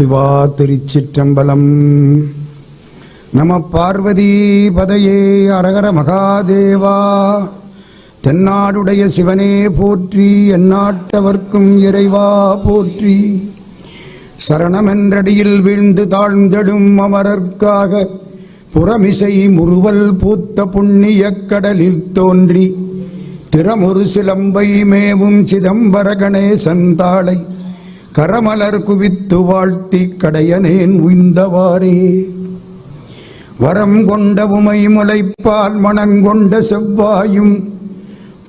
சிவா திருச்சிற்றம்பலம். நம பார்வதி பதையே அரகர மகாதேவா. தென்னாடுடைய சிவனே போற்றி, எந்நாட்டவர்க்கும் இறைவா போற்றி. சரணமென்றடியில் வீழ்ந்து தாழ்ந்தெடும் அமரர்க்காக புறமிசை முறுவல் பூத்த புண்ணிய கடலில் தோன்றி திறமொரு சிலம்பை மேவும் சிதம்பர கணேசன் தாளை கரமலர் குவித்து வாழ்த்தி கடையனேன் உய்ந்தவாறே. வரம் கொண்ட உமை முளைப்பால் மணங்கொண்ட செவ்வாயும்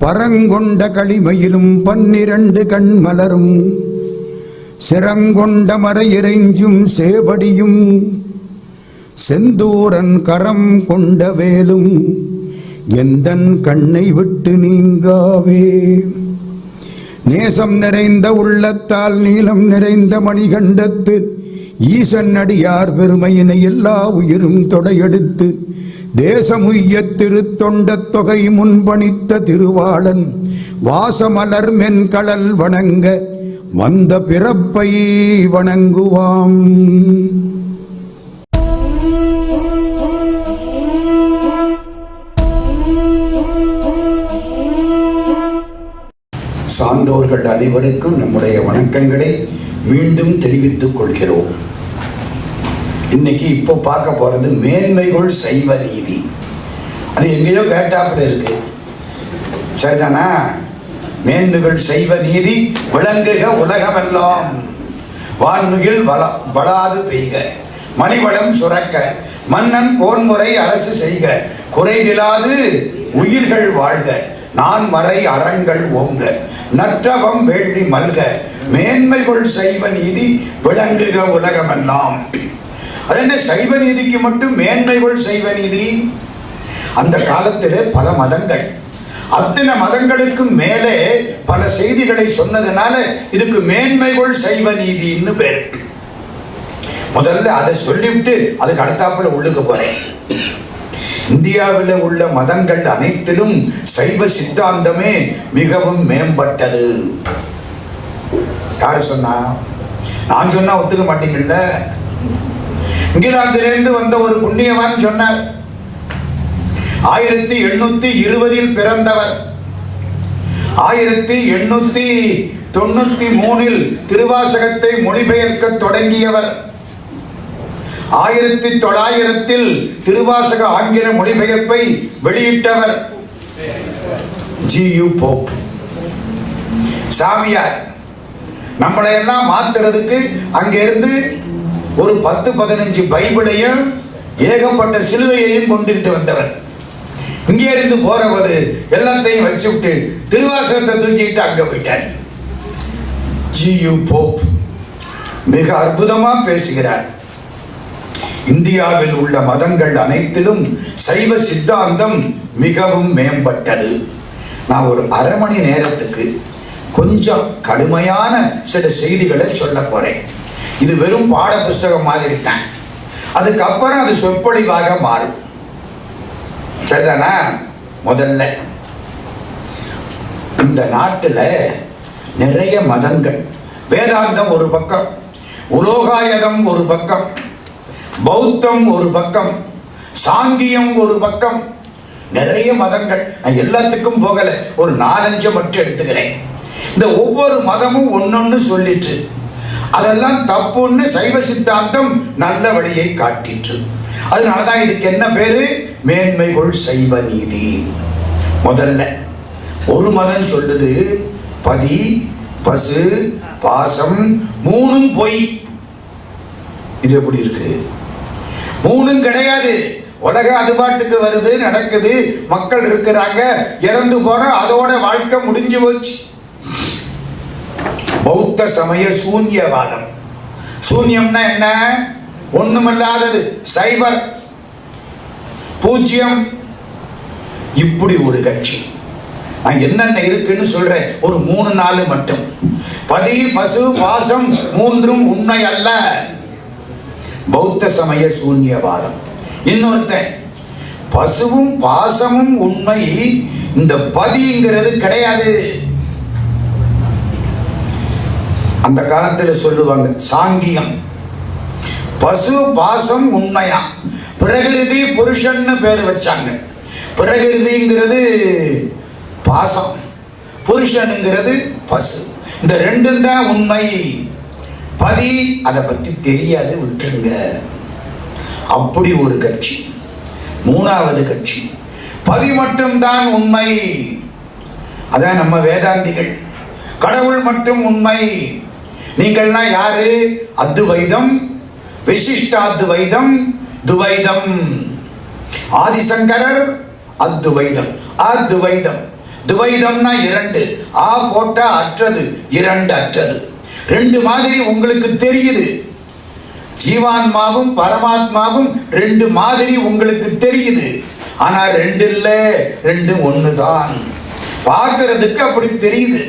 பரங்கொண்ட களிமையிலும் 12 கண்மலரும் சிறங்கொண்ட மறையிறைஞ்சும் சேவடியும் செந்தூரன் கரம் கொண்ட வேலும் எந்தன் கண்ணை விட்டு நீங்காவே. நேசம் நிறைந்த உள்ளத்தால் நீலம் நிறைந்த மணிகண்டத்து ஈசன் அடியார் பெருமையினை எல்லா உயிரும் தொடையெடுத்து தேசமுய்ய திருத்தொண்ட தொகை முன்பணித்த திருவாளன் வாசமலர் மென்கடல் வணங்க வந்த பிறப்பை வணங்குவாம். சான்றோர்கள் அனைவருக்கும் நம்முடைய வணக்கங்களை மீண்டும் தெரிவித்துக் கொள்கிறோம். இன்னைக்கு இப்போ பார்க்க போறது மேன்மைகள் சைவ நீதி. அது எங்கேயோ கேட்டாப்புல இருக்கு, சரிதானா? மேன்மைகள் சைவ நீதி விளங்குக உலகமெல்லாம், வான்மிகில் வளாது பெய்க, மணிவளம் சுரக்க, மன்னன் கோன்முறை அரசு செய்க, குறைவிலாது உயிர்கள் வாழ்க, நான் மறை அறங்கள் ஓங்க, நற்றவம் வேள்வி மல்க, மேன்மைகள் சைவ நீதி விளங்குக உலகமெல்லாம். அது என்ன சைவ நீதிக்கு மட்டும் மேன்மைகள் சைவ நீதி? அந்த காலத்திலே பல மதங்கள், அத்தனை மதங்களுக்கும் மேலே பல செய்திகளை சொன்னதுனால இதுக்கு மேன்மைகள் சைவ நீதின்னு பேர். முதல்ல அதை சொல்லிவிட்டு அதுக்கு அடுத்தாப்புல உள்ளுக்கு போறேன். இந்தியாவில் உள்ள மதங்கள் அனைத்திலும் சைவ சித்தாந்தமே மிகவும் மேம்பட்டது. யாரு சொன்னா? நான் சொன்னா ஒத்துக்க மாட்டீங்கல்ல. இங்கிலாந்திலிருந்து வந்த ஒரு புண்ணியவான் சொன்னார். 1820 பிறந்தவர். 1893 திருவாசகத்தை மொழிபெயர்க்க தொடங்கியவர். 1900 திருவாசக ஆங்கில மொழிபெயர்ப்பை வெளியிட்டவர் ஜி.யு. போப். சாமியார் நம்மளை எல்லாம் மாத்துறதுக்கு அங்கிருந்து ஒரு 10-15 பைபிளையும் ஏகப்பட்ட சிலுவையையும் கொண்டுட்டு வந்தவர். இங்கே இருந்து போறவது எல்லாத்தையும் வச்சுவிட்டு திருவாசகத்தை தூக்கிட்டு அங்க போயிட்டார். ஜி.யு. போப் மிக அற்புதமா பேசுகிறார். இந்தியாவில் உள்ள மதங்கள் அனைத்திலும் சைவ சித்தாந்தம் மிகவும் மேம்பட்டது. நான் ஒரு அரை மணி நேரத்துக்கு கொஞ்சம் கடுமையான சில செய்திகளை சொல்ல போறேன். இது வெறும் பாட புஸ்தகம் மாதிரி தான். அதுக்கப்புறம் அது சொற்பொழிவாக மாறும், சரிதானா? முதல்ல இந்த நாட்டில் நிறைய மதங்கள், வேதாந்தம் ஒரு பக்கம், உலோகாயதம் ஒரு பக்கம், பௌத்தம் ஒரு பக்கம், சாங்கியம் ஒரு பக்கம், நிறைய மதங்கள். நான் எல்லாத்துக்கும் போகல, ஒரு 4-5 மட்டும் எடுத்துக்கிறேன். இந்த ஒவ்வொரு மதமும் ஒன்னொன்னு சொல்லிட்டு அதெல்லாம் தப்புன்னு சைவ சித்தாந்தம் நல்ல வழியை காட்டிற்று. அதனாலதான் இதுக்கு என்ன பேரு? மேன்மைகள் சைவ நீதி. முதல்ல ஒரு மதம் சொல்லுது பதி பசு பாசம் 3ம் பொய். இது எப்படி இருக்கு? 3ம் கிடையாது. உலக அதுபாட்டுக்கு வருது, நடக்குது, மக்கள் இருக்கிறாங்க, இறந்து போற, அதோட வாழ்க்கை முடிஞ்சு போச்சு. பௌத்த சமய சூன்யவாதம். சூன்யம்னா என்ன? ஒண்ணுமில்லாதது, சைபர், பூஜ்யம். இப்படி ஒரு கட்சி. நான் என்னென்ன இருக்குன்னு சொல்றேன், ஒரு 3-4 மட்டும். பதி பசு பாசம் 3ம் உண்மை அல்ல, பௌத்த சமய சூன்யவாதம். இன்னொருத்தன் பசுவும் பாசமும் உண்மை, இந்த பதிங்கிறது கிடையாது. அந்த காலத்தில் சொல்லுவாங்க சாங்கியம். பசு பாசம் உண்மையா. பிரகிருதி புருஷன்னு பேர் வச்சாங்க. பிரகிருதிங்கிறது பாசம், புருஷனுங்கிறது பசு. இந்த ரெண்டும் தான் உண்மை. பதி அதை பத்தி தெரியாது, விட்டுருங்க. அப்படி ஒரு கட்சி. மூணாவது கட்சி பதி மட்டும்தான் உண்மை. அதான் நம்ம வேதாந்திகள். கடவுள் மட்டும் உண்மை. நீங்கள்லாம் யாரு? அத்வைதம், விசிஷ்டாத்வைதம், துவைதம். ஆதிசங்கரர் அத்வைதம், அத்வைதம். துவைதம்னா இரண்டு. ஆ போட்டா அற்றது, இரண்டு அற்றது. ரெண்டு மாதிரி உங்களுக்கு தெரியுது. ஜீவான்மாவும் பரமாத்மாவும் ரெண்டு மாதிரி உங்களுக்கு தெரியுது. ஆனா ரெண்டு இல்ல, ரெண்டு ஒண்ணுதான். பார்க்கறதுக்கு அப்படி தெரியுது.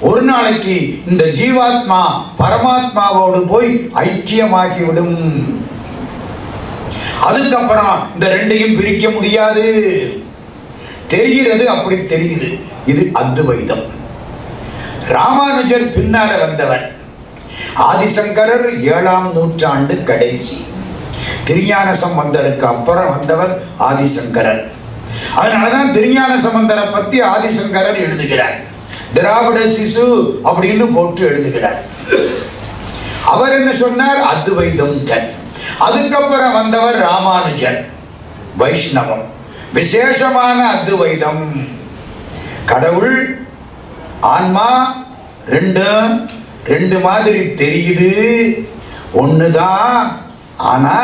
ஒரு நாளைக்கு இந்த ஜீவாத்மா பரமாத்மாவோடு போய் ஐக்கியமாகிவிடும். அதுக்கப்புறம் இந்த ரெண்டையும் பிரிக்க முடியாது. தெரிகிறது, அப்படி தெரியுது. இது அத்வைதம். ராமானுஜர் பின்னால வந்தவர். ஆதிசங்கரர் 7ஆம் நூற்றாண்டு கடைசி. திருஞான சம்பந்தருக்கு அப்புறம் வந்தவர் ஆதிசங்கரர். அதனாலதான் திருஞான சம்பந்தரை பத்தி ஆதிசங்கரர் எழுதுகிறார். திராவிட சிசு அப்படின்னு போட்டு எழுதுகிறார். அவர் என்ன சொன்னார்? அத்வைதம். அதுக்கப்புறம் வந்தவர் ராமானுஜர், வைஷ்ணவம். விசேஷமான அத்வைதம். கடவுள் ஆன்மா ரெண்டு மாதிரி தெரியுது, ஒண்ணுதான். ஆனா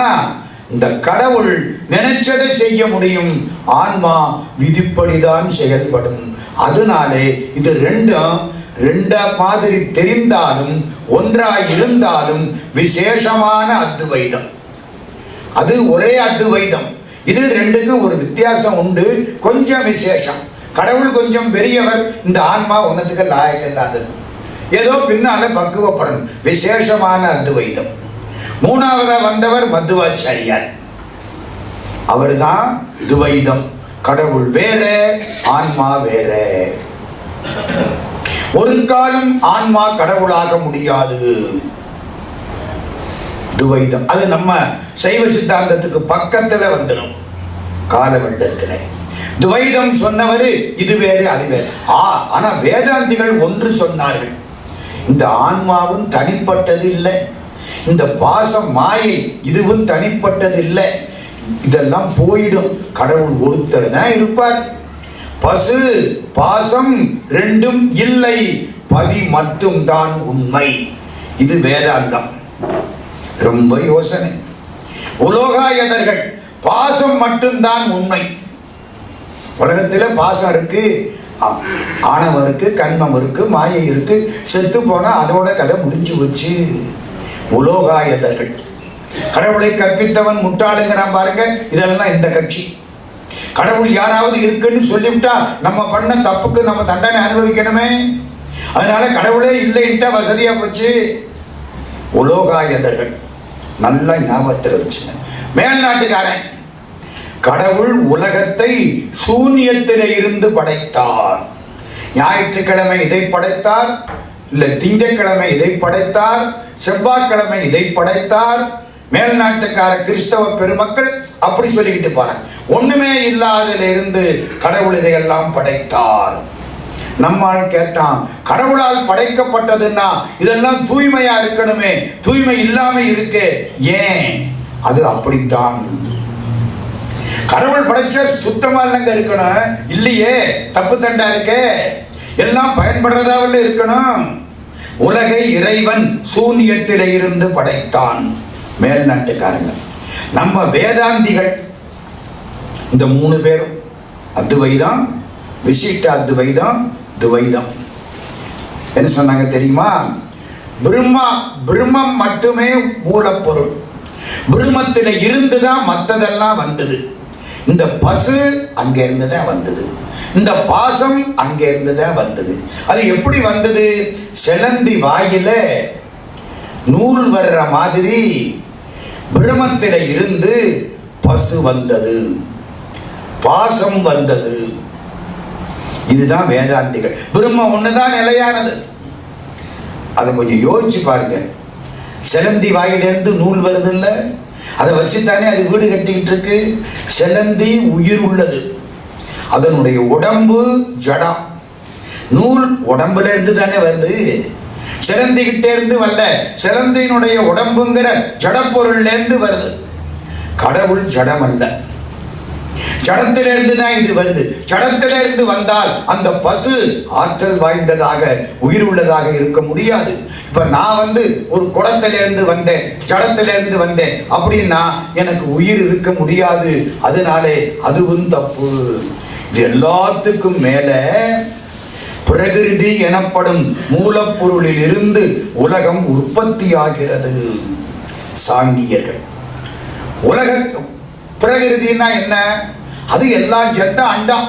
இந்த கடவுள் நினைச்சதை செய்ய முடியும், ஆன்மா விதிப்படிதான் செயல்படும். அதனாலே இது ரெண்டா மாதிரி தெரிந்தாலும் ஒன்றாய் இருந்தாலும் விசேஷமான அத்வைதம். அது ஒரே அத்வைதம். இது ரெண்டுக்கும் ஒரு வித்தியாசம் உண்டு, கொஞ்சம் விசேஷம். கடவுள் கொஞ்சம் பெரியவர், இந்த ஆன்மா ஒன்னத்துக்கு லாயக்கில்லாதது. ஏதோ பின்னால பக்குவப்படும். விசேஷமான அத்வைதம். மூணாவதா வந்தவர் மத்துவாச்சாரியார். அவர் தான் துவைதம். கடவுள் வேற, ஆன்மா வேற. ஒரு காலம் ஆன்மா கடவுளாக முடியாது. துவைதம். அது நம்ம சைவ சித்தாந்தத்துக்கு பக்கத்துல வந்துடும். கால வெள்ளத்துல துவைதம் சொன்னவரு இது வேறு அது வேறு. ஆனா வேதாந்திகள் ஒன்று சொன்னார்கள். இந்த ஆன்மாவும் தனிப்பட்டது இல்லை, இந்த பாசம் மாயை இதுவும் தனிப்பட்டது இல்லை. இதெல்லாம் போயிடும். கடவுள் ஒருத்தர் தான் இருப்பார். பசு பாசம் ரெண்டும் இல்லை, பதி மட்டும் தான் உண்மை. இது வேதாந்தம். ரொம்ப யோசனை. உலோகாயதர்கள் பாசம் மட்டும்தான் உண்மை. உலகத்தில் பாசம் இருக்கு, ஆணவம் இருக்கு, கண்மம் இருக்கு, மாயை இருக்கு. செத்து போனா அதோட கதை முடிஞ்சு வச்சு. உலோகாயதர்கள் கடவுளை கற்பித்தவன் முட்டாளுங்கிறான் பாருங்க. இதெல்லாம் இந்த கட்சி. கடவுள் யாராவது இருக்குன்னு சொல்லிவிட்டா நம்ம பண்ண தப்புக்கு நம்ம தண்டனை அனுபவிக்கணுமே. அதனால கடவுளே இல்லைன்ட்டா வசதியா போச்சு. உலோகாயதர்கள் நல்லா ஞாபகத்தில் வச்சுங்க. மேல்நாட்டுக்காரன் கடவுள் உலகத்தை சூன்யத்திலே இருந்து படைத்தார். ஞாயிற்றுக்கிழமை இதை படைத்தார், இல்ல திங்கட்கிழமை இதை படைத்தார், செவ்வாய்க்கிழமை இதை படைத்தார். மேல்நாட்டுக்கார கிறிஸ்தவ பெருமக்கள் அப்படி சொல்லிக்கிட்டு போறாங்க. ஒண்ணுமே இல்லாததில் இருந்து கடவுள் இதையெல்லாம் படைத்தார். நம்மால் கேட்டான், கடவுளால் படைக்கப்பட்டதுன்னா இதெல்லாம் தூய்மையா இருக்கணுமே, தூய்மை இல்லாம இருக்கே, ஏன்? அது அப்படித்தான். கடவுள் படைச்ச சுத்தமா இல்லைங்க இருக்கணும், இல்லையே, தப்பு தண்டா இருக்கே, எல்லாம் பயன்படுறதாவில் இருக்கணும். உலகை இறைவன் சூன்யத்திலே இருந்து படைத்தான். மேல்நாட்டுக்காரங்க. நம்ம வேதாந்திகள் இந்த 3 பேரும் அத்வைதம், விசிஷ்ட அத்வைதம், துவைதம் என்ன சொன்னாங்க தெரியுமா? பிரம்மம் மட்டுமே மூலப்பொருள். பிரம்மத்தில இருந்துதான் மற்றதெல்லாம் வந்தது. இந்த பசு அங்க இருந்துதான் வந்தது, இந்த பாசம் அங்க இருந்துதான் வந்தது. அது எப்படி வந்தது? செலந்தி வாயில நூல் வர்ற மாதிரி பிரம்மத்தில இருந்து பசு வந்தது, பாசம் வந்தது. இதுதான் வேதாந்திகள். பிரம்மம் ஒண்ணுதான் நிலையானது. அதை கொஞ்சம் யோசிச்சு பாருங்க. சிலந்தி வாயிலிருந்து நூல் வருது இல்ல, அதை வச்சுத்தானே அது வீடு கட்டிக்கிட்டு இருக்கு. சிலந்தி உயிர் உள்ளது, அதனுடைய உடம்பு ஜடம், நூல் உடம்புல இருந்து தானே வருது, சிலந்திக்கிட்டே இருந்து வரல. சிலந்தியினுடைய உடம்புங்கிற ஜடப்பொருள்ல இருந்து வருது. கடவுள் ஜடம் அல்ல, ஜடத்திலிருந்து தான் இது வருது. ஜடத்திலிருந்து வந்தால் அந்த பசு ஆற்றல் வாய்ந்ததாக உயிர் உள்ளதாக இருக்க முடியாது. இப்ப நான் ஒரு குடத்திலிருந்து வந்தேன், ஜடத்திலிருந்து வந்தேன் அப்படின்னா எனக்கு உயிர் இருக்க முடியாது. அதனாலே அதுவும் தப்பு. இது எல்லாத்துக்கும் மேல பிரகிருதி எனப்படும் மூலப்பொருளில் இருந்து உலகம் உற்பத்தியாகிறது. சாங்கியர்கள் உலக பிரகிருதினா என்ன? அது எல்லாம் சேர்ந்த அண்டம்,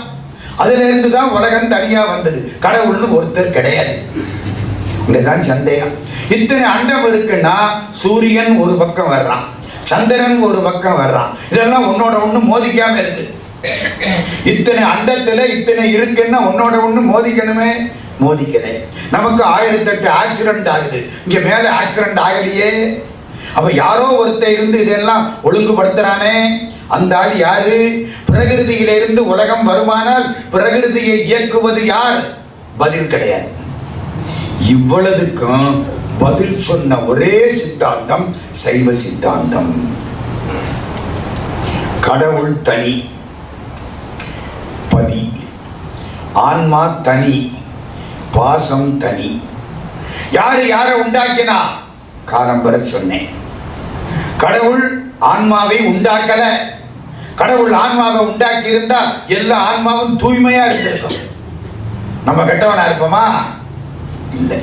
அதுல இருந்து தான் உலகம் தனியா வந்தது. கடவுள்னு ஒருத்தர் கிடையாது. இங்கதான் சந்தேகம். இத்தனை அண்டம் இருக்குன்னா சூரியன் ஒரு பக்கம் வர்றான், சந்திரன் ஒரு பக்கம் வர்றான், இதெல்லாம் உன்னோட ஒண்ணு மோதிக்காம இருக்கு. இத்தனை அண்டத்துல இத்தனை இருக்குன்னா உன்னோட ஒண்ணு மோதிக்கணுமே, மோதிக்கல. நமக்கு 1008 ஆக்சிடென்ட் ஆகுது, இங்க மேல ஆக்சிடென்ட் ஆகலையே. அப்ப யாரோ ஒருத்தர் இருந்து இதெல்லாம் ஒழுங்குபடுத்துறானே, அந்த ஆள் யாரு? பிரகிருதியிலிருந்து உலகம் வருமானால் பிரகிருதியை இயக்குவது யார்? பதில் கிடையாது. இவ்வளவுக்கும் பதில் சொன்ன ஒரே சித்தாந்தம் சைவ சித்தாந்தம். கடவுள் தனி, பதி, ஆன்மா தனி, பாசம் தனி. யாரு யாரை உண்டாக்கினா? காலம்பர சொன்னேன். கடவுள் ஆன்மாவை உண்டாக்கல. கடவுள் ஆன்மாவை உண்டாக்கி இருந்தா எல்லா ஆன்மாவும் தூய்மையா இருந்திருக்கும். நம்ம கெட்டவனா இருப்போமா? இல்லை.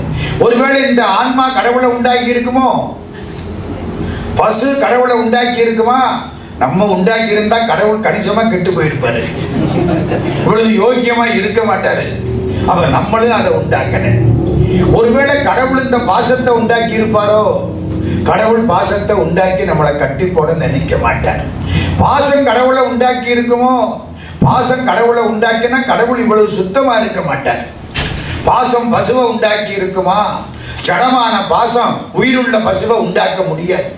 ஒருவேளை இந்த ஆன்மா கடவுளை உண்டாக்கி இருக்குமோ? பசு கடவுளை உண்டாக்கி இருக்குமா? நம்ம உண்டாக்கி இருந்தா கடவுள் கணிசமா கெட்டு போயிருப்பாரு, இவ்வளவு யோக்கியமா இருக்க மாட்டாரு. அவ நம்மளும் அதை உண்டாக்கணும். ஒருவேளை கடவுள் இந்த பாசத்தை உண்டாக்கி இருப்பாரோ? கடவுள் பாசத்தை உண்டாக்கி நம்மளை கட்டி போட நினைக்க மாட்டார். பாசம் கடவுளை உண்டாக்கி இருக்குமோ? பாசம் கடவுளை உண்டாக்கினா கடவுள் இவ்வளவு சுத்தமா இருக்க மாட்டார். பாசம் பசுவை உண்டாக்கி இருக்குமா? ஜடமான பாசம் உயிருள்ள பசுவை உண்டாக்க முடியாது.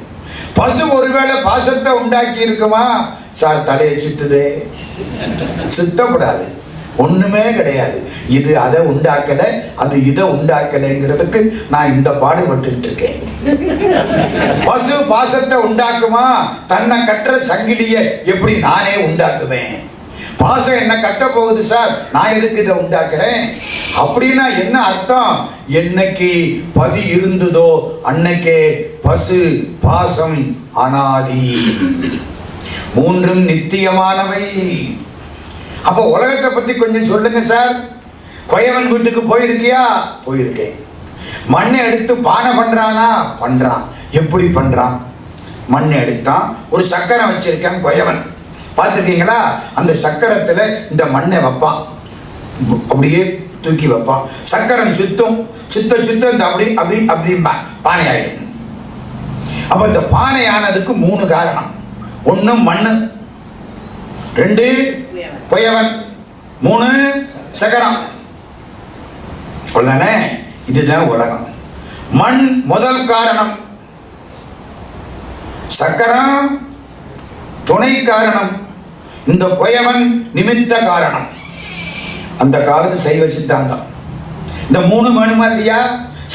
பசு ஒருவேளை பாசத்தை உண்டாக்கி இருக்குமா? சார் தலையை சுத்துதே, சுத்தப்படாது, ஒண்ணுமே கிடையாது. இது அதை உண்டாக்கல, அது இதை உண்டாக்கலைங்கிறதுக்கு நான் இந்த பாடுபட்டு இருக்கேன். பசு பாசத்தை உண்டாக்குமா? தன்னை கட்டுற சங்கிலிய எப்படி நானே உண்டாக்குவேன்? பாசம் என்ன கட்ட போகுது சார், நான் எதுக்கு இதை உண்டாக்குறேன்? அப்படின்னா என்ன அர்த்தம்? என்னைக்கு பதி இருந்ததோ அன்னைக்கே பசு பாசம் அனாதி, மூன்றும் நித்தியமானவை. அப்போ உலகத்தை பத்தி கொஞ்சம் சொல்லுங்க சார். கொயவன் வீட்டுக்கு போயிருக்கியா? போயிருக்கேன். மண்ணை எடுத்து பானை பண்றானா? பண்றான். எப்படி பண்றான்? மண்ணை எடுத்தான், ஒரு சக்கரம் வச்சிருக்கான் கொயவன், பார்த்துருக்கீங்களா? அந்த சக்கரத்துல இந்த மண்ணை வைப்பான், அப்படியே தூக்கி வைப்பான். சக்கரம் சுத்தும், சுத்த சுத்த இந்த அப்படி அப்படி அப்படி பானை ஆயிடும். அப்ப இந்த பானை ஆனதுக்கு 3 காரணம். 1 மண்ணு, 2 கொயவன், 3 சக்கரம். அவ்வளவுதானே? இதுதான் உலகம். மண் முதல் காரணம், சக்கரம் துணை காரணம், இந்த கொயவன் நிமித்த காரணம். அந்த காலத்து சைவ சித்தாந்தம். இந்த 3 வேணுமா இல்லையா?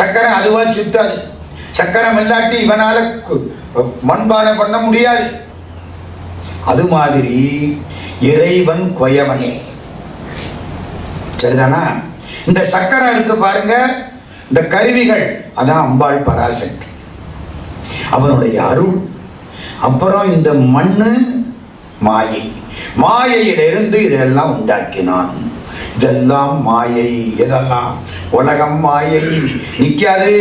சக்கரம் அதுவா சுத்தாது. சக்கரம் இல்லாட்டி இவனால மண்பானை பண்ண முடியாது. அது மாதிரி இறைவன் கொயவன், சரிதானா? இந்த சக்கரம் இருக்கு பாருங்க, இந்த கருவிகள், அதான் அம்பாள் பராசக்தி, அவனுடைய அருள். அப்புறம் இந்த மண்ணு மாயை, மாயையிலிருந்து இதெல்லாம் உண்டாக்கினான். இதெல்லாம் மாயை. எதெல்லாம்? உலகம் மாயை, நிக்காது.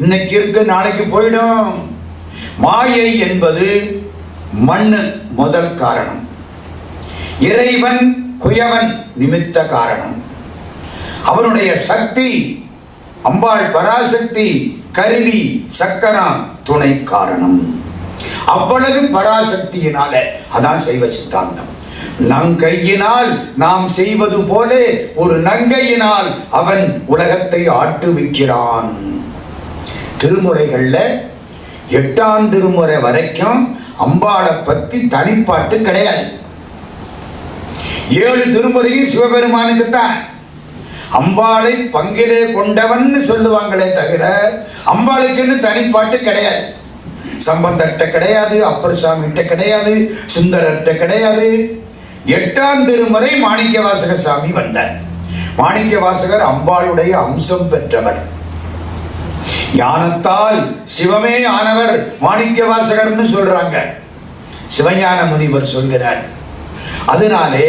இன்னைக்கு இருக்கு, நாளைக்கு போயிடும். மாயை என்பது மண்ணு முதல் காரணம், இறைவன் குயவன் நிமித்த காரணம். அவனுடைய சக்தி அம்பாள் பராசக்தி, கருவி சக்கரம் துணை காரணம். அவ்வளவு பராசக்தியினால, அதான் சைவ சித்தாந்தம். நங்கையினால் நாம் செய்வது போல ஒரு நங்கையினால் அவன் உலகத்தை ஆட்டுவிக்கிறான். திருமுறைகள்ல 8ஆம் திருமுறை வரைக்கும் அம்பாளை பத்தி தனிப்பாட்டு கிடையாது. 7 திருமுறையும் சிவபெருமானுக்கு தான். அம்பாளை பங்கிலே கொண்டவன் சொல்லுவாங்களே தவிர அம்பாளுக்குன்னு தனிப்பாட்டு கிடையாது. சம்பந்தர்கிட்ட கிடையாது, அப்பர் சாமிகிட்ட கிடையாது, சுந்தரர்கிட்ட கிடையாது. 8ஆம் திருமுறை மாணிக்க வாசக சாமி வந்தார். மாணிக்க வாசகர் அம்பாளுடைய அம்சம் பெற்றவர். ஞானத்தால் சிவமே ஆனவர் மாணிக்க வாசகர்னு சொல்றாங்க. சிவஞான முனிவர் சொல்கிறார். அதனாலே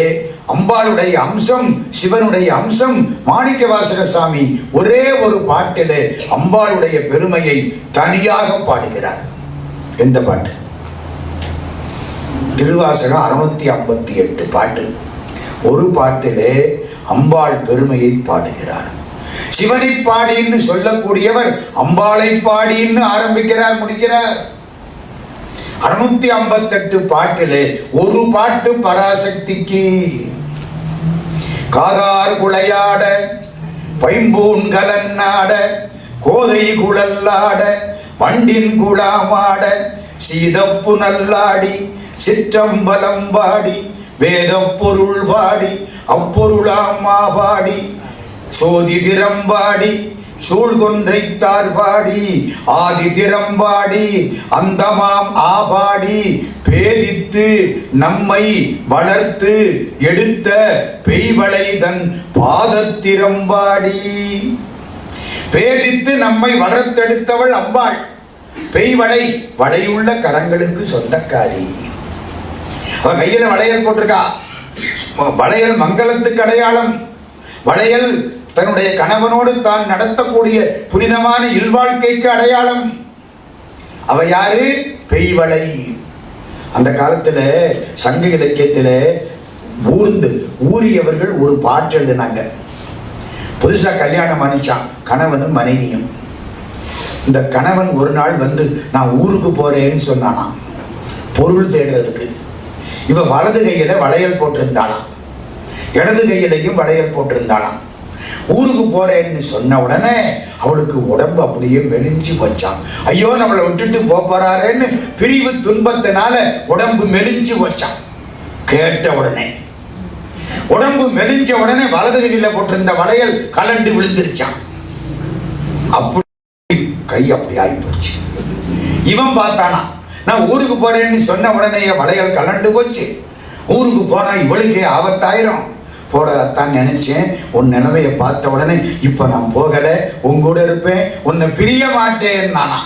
அம்பாளுடைய அம்சம், சிவனுடைய அம்சம். மாணிக்க வாசக சாமி ஒரே ஒரு பாட்டிலே அம்பாளுடைய பெருமையை தனியாக பாடுகிறார். எந்த பாட்டு? திருவாசகம் 658 பாட்டு. ஒரு பாட்டிலே அம்பாள் பெருமையை பாடுகிறார். சிவனை பாடின்னு சொல்லக்கூடியவர் அம்பாளை பாடின்னு ஆரம்பிக்கிறார், முடிக்கிறார். 658 பாட்டிலே ஒரு பாட்டு பராசக்திக்கு. காதார் குளையாட பைம்பூன் கலன்னாட கோதை குழல்லாட வண்டின் குழாமாட சீதப்பு நல்லாடி சிற்றம்பலம் பாடி வேத பொருள் பாடி அப்பொருளாமா பாடி சோதி திறம்பாடி சூழ்கொன்றைத்தார் பாடி ஆதி திறம்பாடி அந்தமாம் ஆபாடி பேதித்து நம்மை வளர்த்து எடுத்த பெய்வளைதன் பாதத்திறம்பாடி. பேதித்து நம்மை வளர்த்தெடுத்தவள் அம்பாள். பெய்வளை, வளையுள்ள கரங்களுக்கு சொந்தக்காரி. அவ கையில வளையல் போட்டிருக்கா. வளையல் மங்களத்துக்கு அடையாளம். வளையல் தன்னுடைய கணவனோடு தான் நடத்தக்கூடிய புனிதமான இல்வாழ்க்கைக்கு அடையாளம். அவ யாரு? பெய்வளை. அந்த காலத்துல சங்க இலக்கியத்துல ஊறியவர்கள் ஒரு பாட்டு எழுதினாங்க. புதுசா கல்யாணம் பண்ணிச்சான் கணவனும் மனைவியும். இந்த கணவன் ஒரு நாள் வந்து நான் ஊருக்கு போறேன்னு சொன்னானா பொருள் தேடுறதுக்கு. இவ வலது கையில வளையல் போட்டிருந்தாளாம், இடது கையிலையும் வளையல் போட்டிருந்தாளாம். ஊருக்கு போறேன்னு சொன்ன உடனே அவளுக்கு உடம்பு அப்படியே மெலிஞ்சு வச்சான். ஐயோ நம்மளை விட்டுட்டு போறாரேன்னு பிரிவு துன்பத்தினால உடம்பு மெலிஞ்சு வச்சான். கேட்ட உடனே உடம்பு மெலிஞ்ச உடனே வலது கையில போட்டிருந்த வளையல் கலண்டு விழுந்துருச்சான். அப்படி கை அப்படி ஆகி போச்சு. இவன் பார்த்தானா, நான் ஊருக்கு போறேன்னு சொன்ன உடனே வளையல் கலண்டு போச்சு. ஊருக்கு போனா இவளுக்கே ஆபத்தாயிரம். போறதான் நினைச்சேன். உன் நிலைமையை பார்த்த உடனே இப்ப நான் போகல, உன் கூட இருப்பேன், உன்னை பிரிய மாட்டேன் நானா.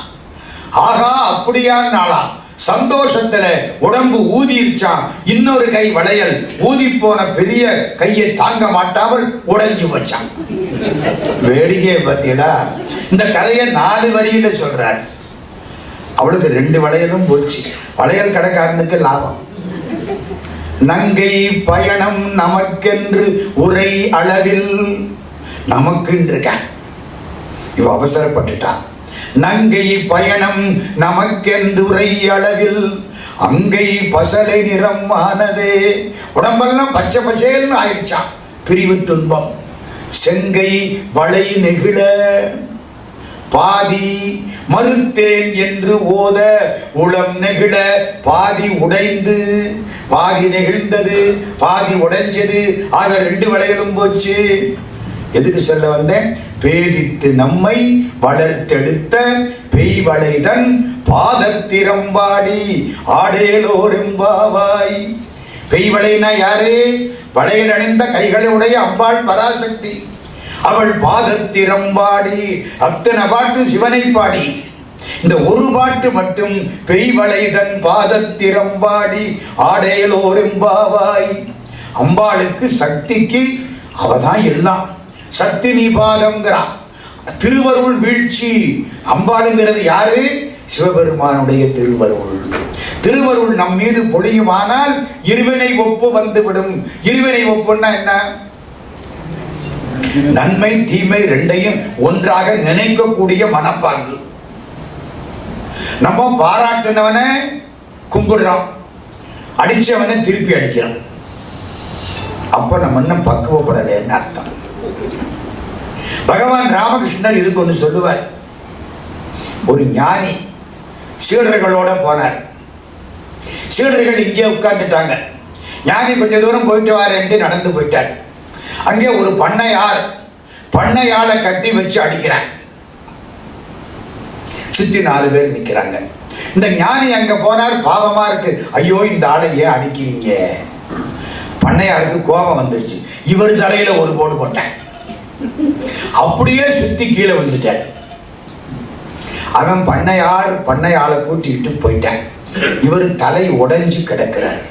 ஆகா அப்படியா நாளா. சந்தோஷத்துல உடம்பு ஊதிருச்சான். இன்னொரு கை வளையல் ஊதி போன பெரிய கையை தாங்க மாட்டாமல் உடைஞ்சு வச்சான். வேடிக்கையை பார்த்தீங்களா? இந்த கதையை 4 வரியில சொல்றார். அவளுக்கு 2 வளையலும் போச்சு. வளையல் கடைக்காரனுக்கு லாபம். நங்கை பயணம் நமக்கென்று உரை அளவில். நமக்குன்னு இருக்கான். இவ அவசரப்பட்டுட்டான். நங்கை பயணம் நமக்கென்று உரை அளவில் அங்கை பசலை நிறம் ஆனதே. உடம்பெல்லாம் பச்சை பசேல்னு ஆயிடுச்சான். பிரிவு துன்பம். செங்கை வளை நெகிழ பாதி மறுத்தேன் என்று ஓத உளம் நெகிழ பாதி உடைந்து. பாதி நெகிழ்ந்தது, பாதி உடைஞ்சது. ஆக 2 வளையலும் போச்சு. எதுக்கு சொல்ல வந்தேன்? பேதித்து நம்மை வளர்த்தெடுத்த பெய்வளைதன் பாதத்திறம்பாடி ஆடேலோரெம்பாவாய். பெய்வளைனா யாரு? வளையல் அணிந்த கைகளுடைய அம்பாள் பராசக்தி. அவள் பாதத்திறம்பாடி அத்தனை பாட்டு சிவனை பாடி. இந்த ஒரு பாட்டு மட்டும் பெய்வளைதன் பாதத்திறம்பாடி ஆடேலோரெம்பாவாய். அம்பாளுக்கு சக்திக்கு அவதான் எல்லாம். சக்தி நிபாதம்ங்கிறான். திருவருள் வீழ்ச்சி. அம்பாளுங்கிறது யாரு? சிவபெருமானுடைய திருவருள். திருவருள் நம் மீது பொழியுமானால் இருவினை ஒப்பு வந்துவிடும். இருவினை ஒப்புன்னா என்ன? நன்மை தீமை 2ஐயும் ஒன்றாக நினைக்கக்கூடிய மனப்பாங்கு. நம்ம பாராட்டினவனை கும்பிடுறோம், அடிச்சவனை திருப்பி அடிக்கிறோம். அப்ப நம்ம இன்னும் பக்குவப்படலைன்னு அர்த்தம். பகவான் ராமகிருஷ்ணர் இதுக்கு ஒன்று சொல்லுவார். ஒரு ஞானி சீடர்களோட போனார். சீடர்கள் இங்கே உட்கார்ந்துட்டாங்க. ஞானி கொஞ்ச தூரம் போயிட்டு வாரேன்ட்டு நடந்து போயிட்டார். அங்கே ஒரு பண்ணையாளை கட்டி வச்சு அடிக்கிறான். சுத்தி 4 பேர் நிற்கிறாங்க. இந்த ஞானி அங்க போனார். பாவமா இருக்கு. ஐயோ, இந்த ஆளை ஏன் அடிக்கிறீங்க? பண்ணையாருக்கு கோபம் வந்துருச்சு. இவர் தலையில ஒரு போடு போட்டேன். அப்படியே சுத்தி கீழே விழுந்துட்டார். அவன் பண்ணையாளை கூட்டிட்டு போயிட்டான். இவர் தலை உடைஞ்சு கிடக்கிறார்.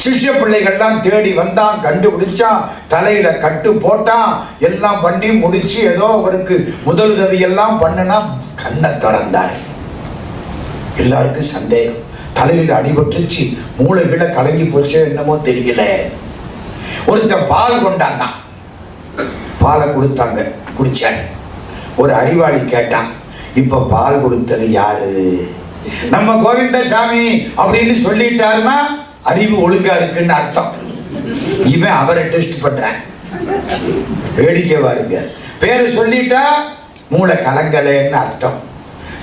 சிஷ்ய பிள்ளைகள்லாம் தேடி வந்தான், கண்டுபிடிச்சான், தலையில கட்டு போட்டான், எல்லாம் பண்ணி முடிச்சு ஏதோ அவருக்கு முதலுதவி எல்லாம் பண்ணுனா கண்ணை திறந்தார். எல்லாருக்கும் சந்தேகம். தலையில அடிபட்டுச்சு, மூளைகளை கலங்கி போச்சு, என்னமோ தெரியல. ஒருத்தன் பால் கொண்டாந்தான். பாலை கொடுத்தாங்க, குடிச்சான். ஒரு அறிவாளி கேட்டான், இப்ப பால் கொடுத்தது யாரு? நம்ம கோவிந்தசாமி அப்படின்னு சொல்லிட்டாருன்னா அறிவு ஒழுங்கா இருக்குன்னு அர்த்தம். இவன் அவரை டெஸ்ட் பண்றான். வேடிக்கை பாருங்க. பேரை சொல்லிட்டா மூளை கலங்கலைன்னு அர்த்தம்,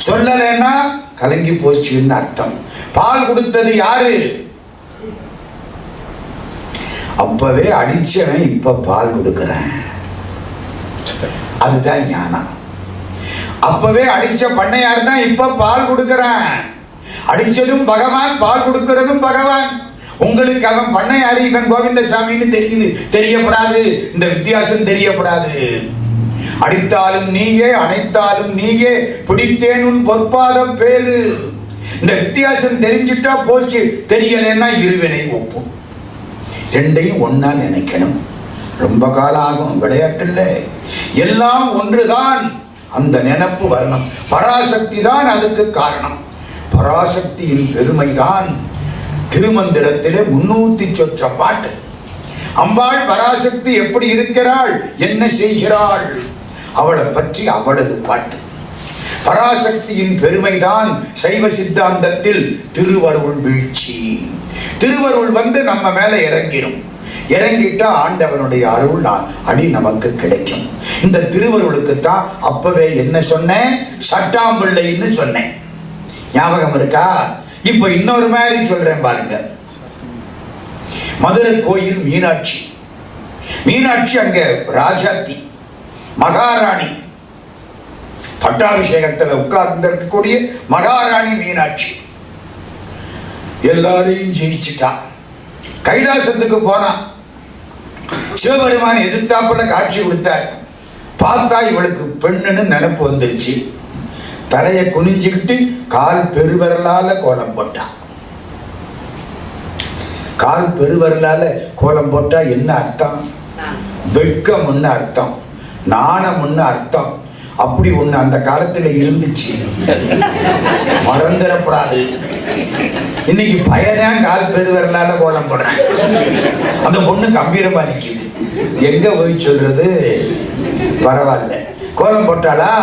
சொல்லலைன்னா கலங்கி போச்சுன்னு அர்த்தம். பால் கொடுத்தது யாரு? அப்பவே அடிச்சவன் இப்ப பால் கொடுக்கிறேன். அதுதான் ஞானம். அப்பவே அடிச்ச பண்ணையார் தான் இப்ப பால் கொடுக்கிறேன். அடிச்சதும் பகவான், பால் கொடுக்கிறதும் பகவான். உங்களுக்கு அவன் பண்ணையாரு, இவன் கோவிந்தசாமின்னு தெரியுது, தெரியப்படாது. இந்த வித்தியாசம் தெரியப்படாது. அடித்தாலும் நீயே, அணைத்தாலும் நீயே, பிடித்தேன் உன் பொற்பாதம் பேரு. இந்த வித்தியாசம் தெரிஞ்சுட்டா போச்சு. தெரியலன்னா இருவினை ஒப்பும். ரெண்டையும் ஒன்னா நினைக்கணும். ரொம்ப காலம் ஆகும். விளையாட்டுல எல்லாம் ஒன்றுதான். அந்த நினைப்பு வரணும். பராசக்தி தான் அதுக்கு காரணம். பராசக்தியின் பெருமைதான் திருமந்திரத்திலே 300 சொற்ற பாட்டு. அம்பாள் பராசக்தி எப்படி இருக்கிறாள், என்ன செய்கிறாள், அவளை பற்றி அவளது பாட்டு. பராசக்தியின் பெருமைதான் சைவ சித்தாந்தத்தில் திருவருள் வீழ்ச்சி. திருவருள் வந்து நம்ம மேல இறங்கிடும். இறங்கிட்டா ஆண்டவனுடைய அருள் அடி நமக்கு கிடைக்கும். இந்த திருவருளுக்கு தான் அப்பவே என்ன சொன்னேன்? சட்டாம்பிள்ளைன்னு சொன்னேன். ஞாபகம் இருக்கா? இப்ப இன்னொரு மாதிரி சொல்றேன் பாருங்க. மதுரை கோயில் மீனாட்சி. மீனாட்சி அங்க ராஜாத்தி, மகாராணி, பட்டாபிஷேகத்தில் உட்கார்ந்திருக்கக்கூடிய மகாராணி மீனாட்சி. எல்லாரையும் ஜெயிச்சுட்டா. கைலாசத்துக்கு போனா சிவபெருமான் எதிர்த்தாப்புல காட்சி கொடுத்தார். பார்த்தா இவளுக்கு பெண்ணுன்னு நினைப்பு வந்துருச்சு. தலையை குனிஞ்சுக்கிட்டு கால் பெருவரலால கோலம் போட்டான். கால் பெருவரலால கோலம் போட்டா என்ன அர்த்தம்? வெட்கம்னு அர்த்தம், நாணம்னு அர்த்தம். அப்படி ஒண்ணு அந்த காலத்துல இருந்துச்சு, மறந்துடப்படாது. இன்னைக்கு பையன் கால் பெருவரலால கோலம் போடுறேன். அந்த பொண்ணு கம்பீரமா நிக்குது. எங்க போய் சொல்றது? பரவாயில்ல, கோலம் போட்டாளா?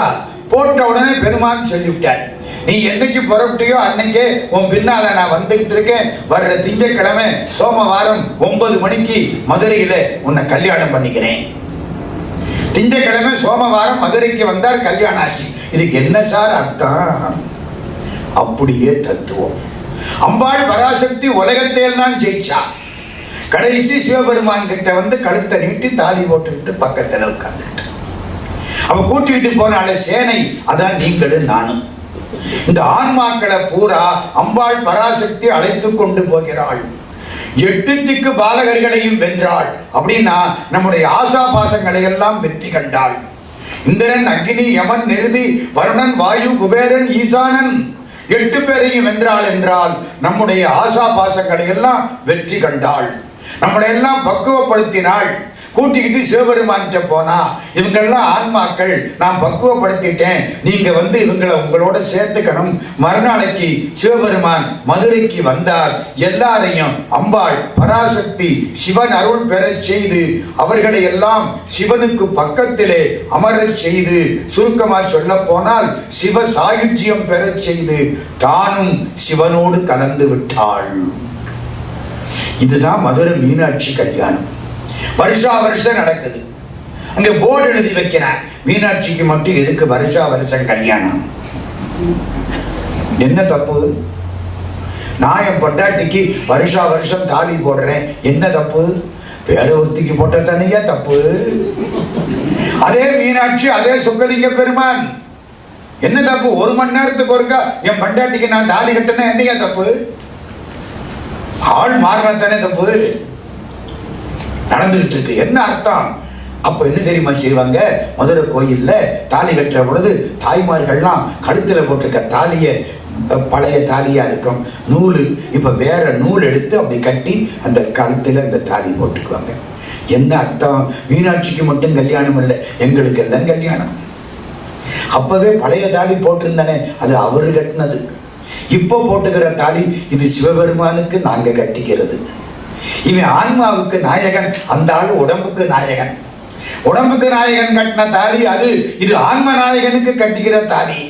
போட்ட உடனே பெருமான் சொல்லிவிட்டார், நீ என்னைக்கு புறப்பட்டியோ அன்னைக்கே உன் பின்னால நான் வந்துகிட்டு இருக்கேன். வர்ற திங்கட்கிழமை சோமவாரம் 9 மணிக்கு மதுரையில உன்னை கல்யாணம் பண்ணிக்கிறேன். திங்கட்கிழமை சோமவாரம் மதுரைக்கு வந்தார், கல்யாணம் ஆச்சு. இதுக்கு என்ன சார் அர்த்தம்? அப்படியே தத்துவம். அம்பாள் பராசக்தி உலகத்தில் தான் ஜெயிச்சா. கடைசி சிவபெருமான் கிட்ட வந்து கழுத்தை நீட்டி தாலி போட்டுக்கிட்டு பக்கத்துல உட்கார்ந்துட்டு அவ கூட்டிட்டு போனால சேனை. அதான் நீங்களும் நானும். இந்த ஆன்மாக்களை பூரா அம்பாள் பராசக்தி அழைத்து கொண்டு போகிறாள். 8 திக்கு பாலகர்களையும் வென்றாள். அப்படின்னா நம்முடைய ஆசா பாசங்களை எல்லாம் வெற்றி கண்டாள். இந்திரன், அக்னி, யமன், நிருதி, வருணன், வாயு, குபேரன், ஈசானன் 8 பேரையும் வென்றாள் என்றால் நம்முடைய ஆசா பாசங்களை எல்லாம் வெற்றி கண்டாள். நம்மளை எல்லாம் பக்குவப்படுத்தினாள். கூட்டிக்கிட்டு சிவபெருமான்கிட்ட போனா, இவங்கெல்லாம் ஆன்மாக்கள், நான் பக்குவப்படுத்திட்டேன், நீங்க வந்து இவங்களை உங்களோட சேர்த்துக்கணும். மறுநாளைக்கு சிவபெருமான் மதுரைக்கு வந்தார். எல்லாரையும் அம்பாள் பராசக்தி சிவன் அருள் பெறச் செய்து அவர்களை எல்லாம் சிவனுக்கு பக்கத்திலே அமரச் செய்து, சுருக்கமா சொல்ல போனால் சிவ சாயுஜ்யம் பெறச் செய்து தானும் சிவனோடு கலந்து விட்டாள். இதுதான் மதுரை மீனாட்சி கல்யாணம். வருஷா வருஷம் நடக்குது. அங்க போர்டு எழுதி வைக்கிறார், மீனாட்சிக்கு மட்டும் எதுக்கு வருஷா வருஷம் கல்யாணம்? என்ன தப்பு? நான் என் பொண்டாட்டிக்கு வருஷா வருஷம் தாலி போடுறேன், என்ன தப்பு? வேற ஒருத்திக்கு போட்ட தானேயா தப்பு? அதே மீனாட்சி, அதே சொக்கலிங்க பெருமான், என்ன தப்பு? 1 மணி நேரத்துக்கு ஒருக்கா என் பொண்டாட்டிக்கு நான் தாலி கட்டினா என்னையா தப்பு? ஆள் மாறினா தானே தப்பு நடந்துகிட்டு இருக்கு. என்ன அர்த்தம்? அப்போ என்ன தெரியுமா செய்வாங்க? மதுரை கோயில்ல தாலி கட்டுற பொழுது தாய்மார்கள்லாம் கழுத்துல போட்டிருக்க தாலியை, பழைய தாலியா இருக்கும் நூல், இப்ப வேற நூல் எடுத்து அப்படி கட்டி அந்த கழுத்துல அந்த தாலி போட்டுக்குவாங்க. என்ன அர்த்தம்? மீனாட்சிக்கு மட்டும் கல்யாணம் இல்லை, எங்களுக்கு எல்லாம் கல்யாணம். அப்பவே பழைய தாலி போட்டிருந்தானே, அது அவரு கட்டினது. இப்போ போட்டுக்கிற தாலி இது சிவபெருமானுக்கு நாங்க கட்டிக்கிறது. இவன் ஆன்மாவுக்கு நாயகன், அந்த ஆளு உடம்புக்கு நாயகன். உடம்புக்கு நாயகன் கட்டின தாலி அது, இது ஆன்ம நாயகனுக்கு கட்டிக்கிற தாலி.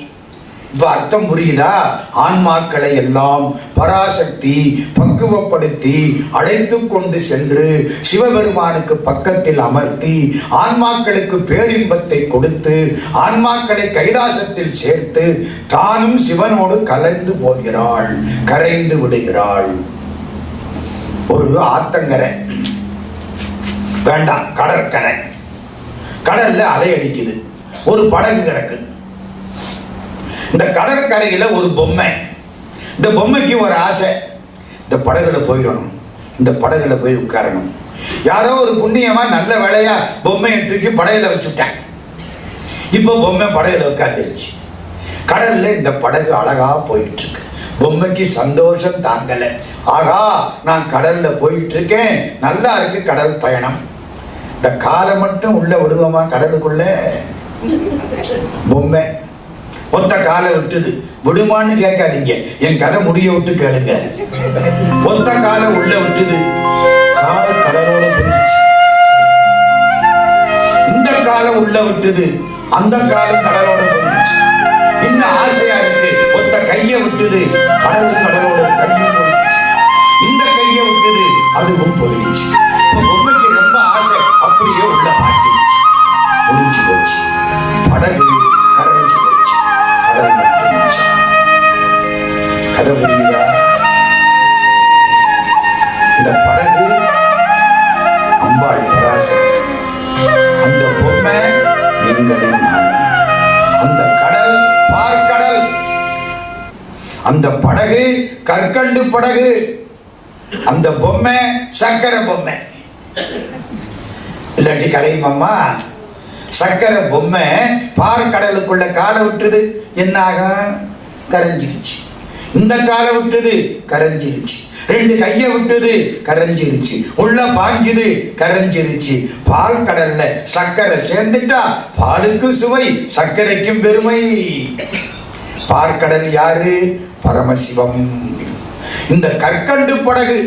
இப்ப அர்த்தம் புரியுதா? ஆன்மாக்களை எல்லாம் பராசக்தி பக்குவப்படுத்தி அழைத்து கொண்டு சென்று சிவபெருமானுக்கு பக்கத்தில் அமர்த்தி ஆன்மாக்களுக்கு பேரின்பத்தை கொடுத்து ஆன்மாக்களை கைலாசத்தில் சேர்த்து தானும் சிவனோடு கலந்து போகிறாள், கரைந்து விடுகிறாள். ஒரு ஆத்தங்கரை வேண்டாம், கடற்கரை, கடல்ல அலை அடிக்குது, ஒரு படகு கிடக்கு. இந்த கடற்கரையில ஒரு பொம்மை, இந்த பொம்மைக்கு ஒரு ஆசை, இந்த படகுல போயிடணும், இந்த படகுல போய் உட்காரணும். யாரோ ஒரு புண்ணியமா நல்ல வேலையா பொம்மையை தூக்கி படகுல வச்சுட்டாங்க. இப்போ பொம்மை படகுல உட்கார்ந்துருச்சு. கடல்ல இந்த படகு அழகா போயிட்டு இருக்கு. பொம்மைக்கு சந்தோஷம் தாங்கல. ஆகா, நான் கடல்ல போயிட்டு இருக்கேன், நல்லா இருக்கு கடல் பயணம். இந்த காலை மட்டும் உள்ள விடுவோமா கடலுக்குள்ள? பொம்மை ஒத்த காலை விட்டுது, விடுமான்னு கேட்காதீங்க, என் கதை முடிய விட்டு கேளுங்க. ஒத்த காலை உள்ள விட்டுது, கால் கடலோட போயிடுச்சு. இந்த காலை உள்ள விட்டுது, அந்த காலம் கடலோட போயிடுச்சு. இன்னும் ஆசையா இருக்கு, ஒத்த கையை விட்டுது, கடலும் கடலோட கையும் போயிடுச்சு. இந்த கையை விட்டுது, அதுவும் போயிடுச்சு. இப்ப பொம்மைக்கு ரொம்ப ஆசை, அப்படியே உள்ள மாட்டிடுச்சு, முடிஞ்சு போச்சு. படகு கரைஞ்சு போச்சு, கடல் மட்டும் மிச்சம். கதை புரியுதா? இந்த படகு அம்பாள் பராசக்தி, அந்த பொம்மை நீங்களும் நானும். அந்த கடல் பார்க்கடல், அந்த படகு கற்கண்டு படகு, அந்த பொம்மை சக்கரை பொம்மை. இல்லாட்டி கரையுமாம்மா? சக்கரை பொம்மை பார்க்கடலுக்குள்ள காலை விட்டுது, என்ன ஆகும்? கரைஞ்சிருச்சு. இந்த காலை விட்டுது, கரைஞ்சிருச்சு. 2 கையை விட்டுது, கரைஞ்சிருச்சு. உள்ள பாஞ்சுது, கரைஞ்சிருச்சு. பால் கடல்ல சக்கரை சேர்ந்துட்டா பாலுக்கு சுவை, சர்க்கரைக்கும் பெருமை. பார்க்கடல் யாரு? பரமசிவம். இந்த கற்கண்டு படகு,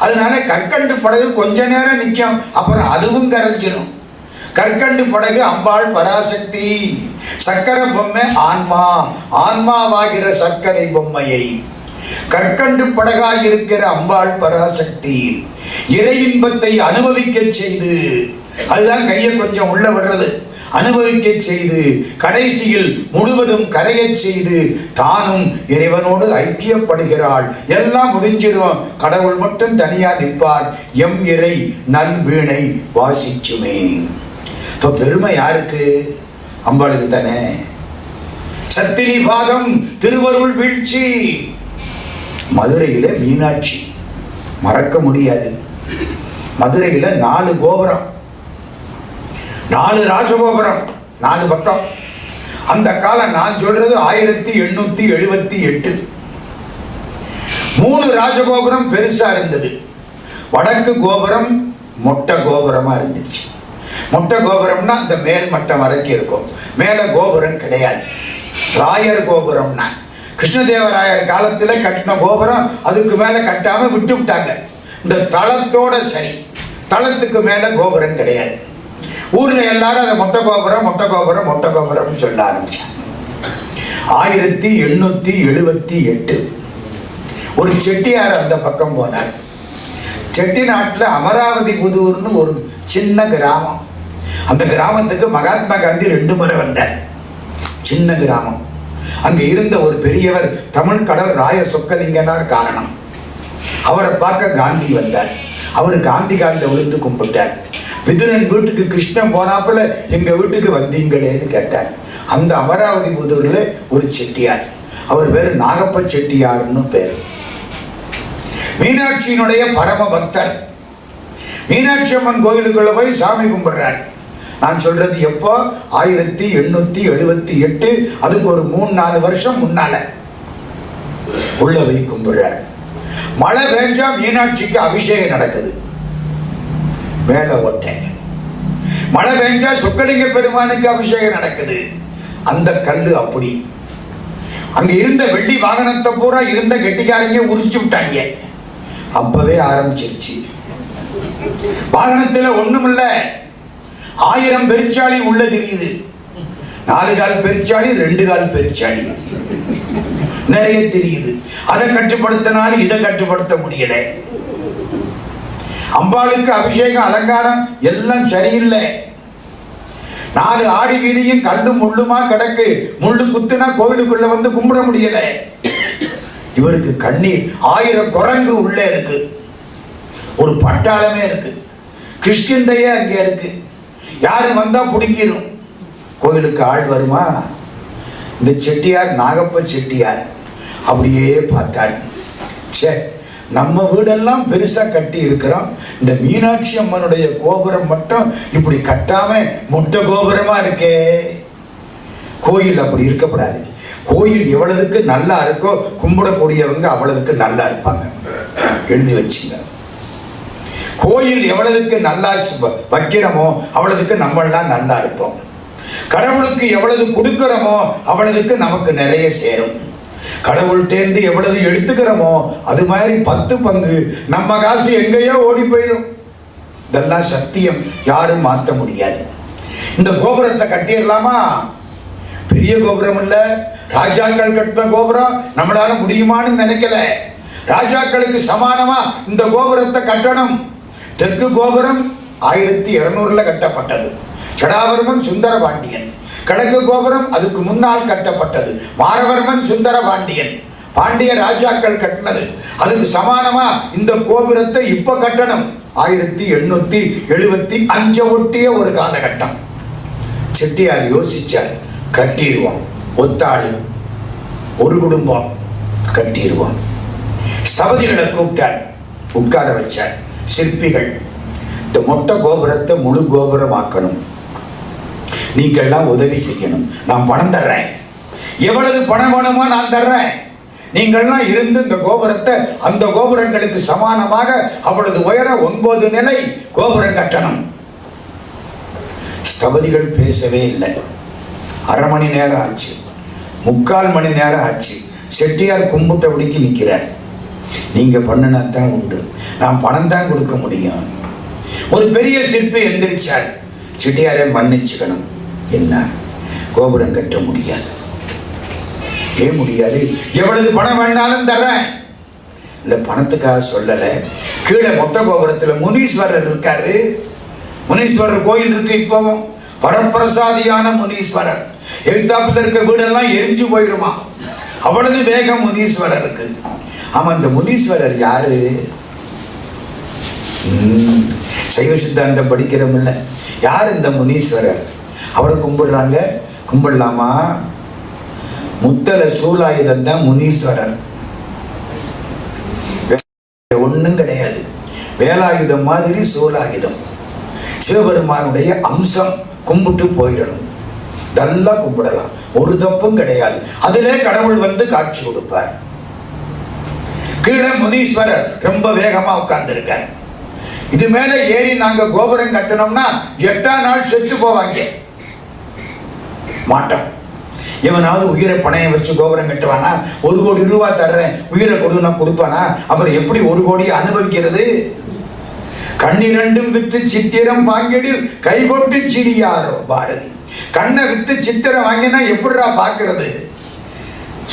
அதனால கற்கண்டு படகு கொஞ்ச நேரம் நிற்கும், அப்புறம் அதுவும் கரைஞ்சிடும். கற்கண்டு படகு அம்பாள் பராசக்தி. சக்கரை பொம்மை ஆன்மா, ஆன்மாவாகிற சர்க்கரை பொம்மையை கற்கண்டு படகாய் இருக்கிற அம்பாள் பராசக்தி இறை இன்பத்தை அனுபவிக்க செய்து, அதுதான் கையை கொஞ்சம் உள்ள விடுறது, அனுபவிக்க செய்து கடைசியில் முழுவதும் கரைய செய்து தானும் இறைவனோடு ஐக்கியப்படுகிறாள். எல்லாம் முடிஞ்சிரும், கடவுள் மட்டும் தனியா நிற்பார். எம் இறை நல் வீணை வாசிக்குமே. இப்ப பெருமை யாருக்கு? அம்பாளுக்கு தானே. சத்தினி பாதம் திருவருள் வீழ்ச்சி. மதுரையில மீனாட்சி மறக்க முடியாது. மதுரையில 4 கோபுரம், 4 ராஜகோபுரம், 4 பக்கம். அந்த காலம் நான் சொல்றது 1878. 3 ராஜகோபுரம் பெருசா இருந்தது. வடக்கு கோபுரம் மொட்டை கோபுரமா இருந்துச்சு. மொட்டை கோபுரம்னா அந்த மேல் மட்டம் வரைக்கும் இருக்கும், மேல கோபுரம் கிடையாது. ராயர் கோபுரம்னா கிருஷ்ணதேவராயர் காலத்துல கட்டின கோபுரம், அதுக்கு மேல கட்டாம விட்டு விட்டாங்க. இந்த தளத்தோட சரி, தளத்துக்கு மேல கோபுரம் கிடையாது. ஊர்ல எல்லாரும் அதை மொட்டை கோபுரம் மொட்டை கோபுரம் மொட்டை கோபுரம் சொல்ல ஆரம்பிச்சாங்க. 1878 ஒரு செட்டியார் அந்த பக்கம் போனார். செட்டி நாட்டுல அமராவதி புதூர்னு ஒரு சின்ன கிராமம். அந்த கிராமத்துக்கு மகாத்மா காந்தி 2 முறை வந்தார். சின்ன கிராமம். அங்கே இருந்த ஒரு பெரியவர் தமிழ் கடல் ராய சொக்கலிங்கனார் காரணம். அவரை பார்க்க காந்தி வந்தார். அவர் காந்தி காலில் விழுந்து கும்பிட்டார். விதுரன் வீட்டுக்கு கிருஷ்ணன் போனாப்புல எங்க வீட்டுக்கு வந்தீங்களேன்னு கேட்டார். அந்த அமராவதி புதூர்ல ஒரு செட்டியார், அவர் பேரு நாகப்ப செட்டியார்னு பேர். மீனாட்சியினுடைய பரம பக்தர். மீனாட்சி அம்மன் கோயிலுக்குள்ள போய் சாமி கும்பிடுறார். நான் சொல்றது எப்போ 1878, அதுக்கு ஒரு 3-4 வருஷம் முன்னால உள்ள போய் கும்பிடுறார். மழை பெஞ்சா மீனாட்சிக்கு அபிஷேகம் நடக்குது. மேல ஓட்டை மழை பெஞ்சா சொக்கலிங்க பெருமானுக்கு அபிஷேகம் நடக்குது. அந்த கல்லு அப்படி. அங்க இருந்த வெள்ளி வாகனத்தை பூரா இருந்த கெட்டிக்காரங்க உரிச்சு விட்டாங்க. அப்பவே ஆரம்பிச்சிருச்சு. வாகனத்துல ஒண்ணுமில்ல, 1000 பெருச்சாளி உள்ள தெரியுது. 4 கால் பெருச்சாளி, 2 கால் பெருச்சாளி நிறைய தெரியுது. அதை கட்டுப்படுத்தினாலும் இதை கட்டுப்படுத்த முடியல. அம்பாளுக்கு அபிஷேகம் அலங்காரம் எல்லாம் சரியில்லை. 4 ஆடி வீதியும் கல்லும் முள்ளுமா கிடக்கு. முள்ளு குத்துனா கோவிலுக்குள்ள வந்து கும்பிட முடியல. இவருக்கு கண்ணீர். 1000 குரங்கு உள்ளே இருக்கு. ஒரு பட்டாளமே இருக்கு. கிருஷ்ணந்தையே அங்கே இருக்கு. யாரு வந்தா பிடிக்கிரும். கோவிலுக்கு ஆள் வருமா? இந்த செட்டியார் நாகப்ப செட்டியார் அப்படியே பார்த்தார். சே, நம்ம வீடெல்லாம் பெருசா கட்டி இருக்கிறோம், இந்த மீனாட்சி அம்மனுடைய கோபுரம் மட்டும் இப்படி கட்டாம முட்டை கோபுரமா இருக்கே. கோயில் அப்படி இருக்கப்படாது. கோயில் எவ்வளவுக்கு நல்லா இருக்கோ கும்பிடக்கூடியவங்க அவ்வளவுக்கு நல்லா இருப்பாங்க. எழுதி வச்சுங்க. கோயில் எவ்வளவுக்கு நல்லா வைக்கிறோமோ அவ்வளவுக்கு நம்மளாம் நல்லா இருப்போம். கடவுளுக்கு எவ்வளவு கொடுக்கிறோமோ அவ்வளவுக்கு நமக்கு நிறைய சேரும். கடவுள்கிட்டேருந்து எவ்வளவு எடுத்துக்கிறோமோ அது மாதிரி 10 பங்கு நம்ம காசு எங்கேயோ ஓடி போயிடும். இதெல்லாம் சத்தியம், யாரும் மாற்ற முடியாது. இந்த கோபுரத்தை கட்டிடலாமா? பெரிய கோபுரம் இல்ல, ராஜாக்கள் கட்டின கோபுரம் நம்மளால முடியுமான்னு நினைக்கல. ராஜாக்களுக்கு சமானமா இந்த கோபுரத்தை கட்டணும். தெற்கு கோபுரம் 1200 கட்டப்பட்டது. சடாவர்மன் சுந்தர பாண்டியன். கிழக்கு கோபுரம் அதுக்கு முன்னால் கட்டப்பட்டது. மாரவர்மன் சுந்தர பாண்டியன். பாண்டிய ராஜாக்கள் கட்டினது. அதுக்கு சமானமா இந்த கோபுரத்தை இப்ப கட்டணும். 1875 ஒட்டிய ஒரு காலகட்டம். செட்டியார் யோசிச்சார், கட்டிடுவோம். ஒத்தாளு, ஒரு குடும்பம், கட்டிடுவோம். ஸ்தபதிகளை கூப்பிட்டார், உட்கார வச்சார். சிற்பிகள், இந்த மொட்டை கோபுரத்தை முழு கோபுரமாக்கணும், நீங்கள்லாம் உதவி செய்யணும். நான் பணம் தர்றேன், எவ்வளவு பணம் வேணுமோ நான் தர்றேன். நீங்கள்லாம் இருந்து இந்த கோபுரத்தை அந்த கோபுரங்களுக்கு சமானமாக அவ்வளவு உயர 9 நிலை கோபுரம் கட்டணும். ஸ்தபதிகள் பேசவே இல்லை. 1/2 மணி நேரம் ஆச்சு, 3/4 மணி நேரம் ஆச்சு. செட்டியார் கும்பிட்டபடிக்கு நிற்கிறார். நீங்க பண்ணினா தான் உண்டு, நான் பணம் தான் கொடுக்க முடியும். ஒரு பெரிய சிற்பி எந்திரிச்சார். செட்டியாரை மன்னிச்சுக்கணும், என்ன கோபுரம் கட்ட முடியாது. ஏன் முடியாது? எவ்வளவு பணம் வேணாலும் தர்றேன். இல்ல, பணத்துக்காக சொல்லல. கீழே மொட்டை கோபுரத்துல முனீஸ்வரர் இருக்காரு. முனீஸ்வரர் கோயில் இருக்கு. இப்பவும் வரப்பிரசாதியான முனீஸ்வரர். எழுத்தாப்புல இருக்க வீடெல்லாம் எரிஞ்சு போயிருமா, அவ்வளவு வேகம் முனீஸ்வரருக்கு. ஆமா, இந்த முனீஸ்வரர் யாரு? சைவ சித்தாந்தம் படிக்கிறோம்ல, யார் இந்த முனீஸ்வரர்? அவரை கும்பிடுறாங்க. கும்பிடலாமா? முத்தல சூலாயுதம் தான் முனீஸ்வரர். ஒண்ணும் கிடையாது. வேலாயுதம் மாதிரி சூலாயுதம். சிவபெருமானுடைய அம்சம். கும்பிட்டு போயிடணும். நல்லா கும்பிடலாம், ஒரு தப்பும் கிடையாது. அதிலே கடவுள் வந்து காட்சி கொடுப்பார். கீழே முனீஸ்வரர் ரொம்ப வேகமா உட்கார்ந்து இருக்கார். இது மேல ஏறி நாங்க கோபுரம் கட்டணும்னா 8ஆம் நாள் செத்து போவாங்க. மாட்டோம். எவனாவது உயிரை பணையம் வச்சு கோபுரம் கட்டுவானா? 1 கோடி ரூபாய் தர்றேன், உயிரை கொடுனா கொடுப்பானா? அப்புறம் எப்படி 1 கோடியை அனுபவிக்கிறது? கண்ணிரண்டும் வித்து சித்திரம் வாங்கிடில் கைகொட்டு சிரியாரோ பாரதி. கண்ணை வித்து சித்திரம் வாங்கினா எப்படிரா பாக்குறது?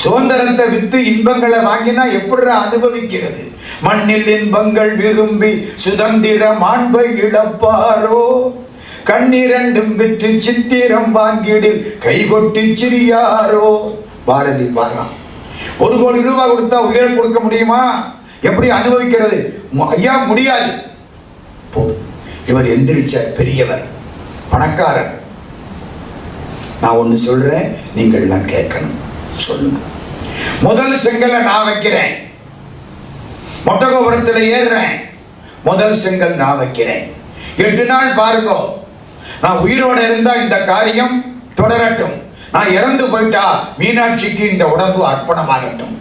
சுதந்திரத்தை வித்து இன்பங்களை வாங்கினா எப்படிரா அனுபவிக்கிறது? மண்ணில் இன்பங்கள் விரும்பி சுதந்திர மாண்பை இழப்பாரோ. கண்ணிரண்டும் விற்று சித்திரம் வாங்கிடில் கைகொட்டி சிரியாரோ பாரதி பாடுறான். 1 கோடி ரூபாய் கொடுத்தா உயிரை கொடுக்க முடியுமா? எப்படி அனுபவிக்கிறது? ஐயா முடியாது. போதும். இவர் எந்திரிச்ச பெரியவர், பணக்காரர். நான் ஒன்று சொல்றேன், நீங்கள் எல்லாம் கேட்கணும். சொல்லுங்க. முதல் செங்கலை நான் வைக்கிறேன், மொட்டை கோபுரத்தில் ஏறுறேன், முதல் செங்கல் நான் வைக்கிறேன். 8 நாள் பாருங்க. நான் உயிரோட இருந்தா இந்த காரியம் தொடரட்டும். நான் இறந்து போயிட்டா மீனாட்சிக்கு இந்த உடம்பு அர்ப்பணமாகட்டும்.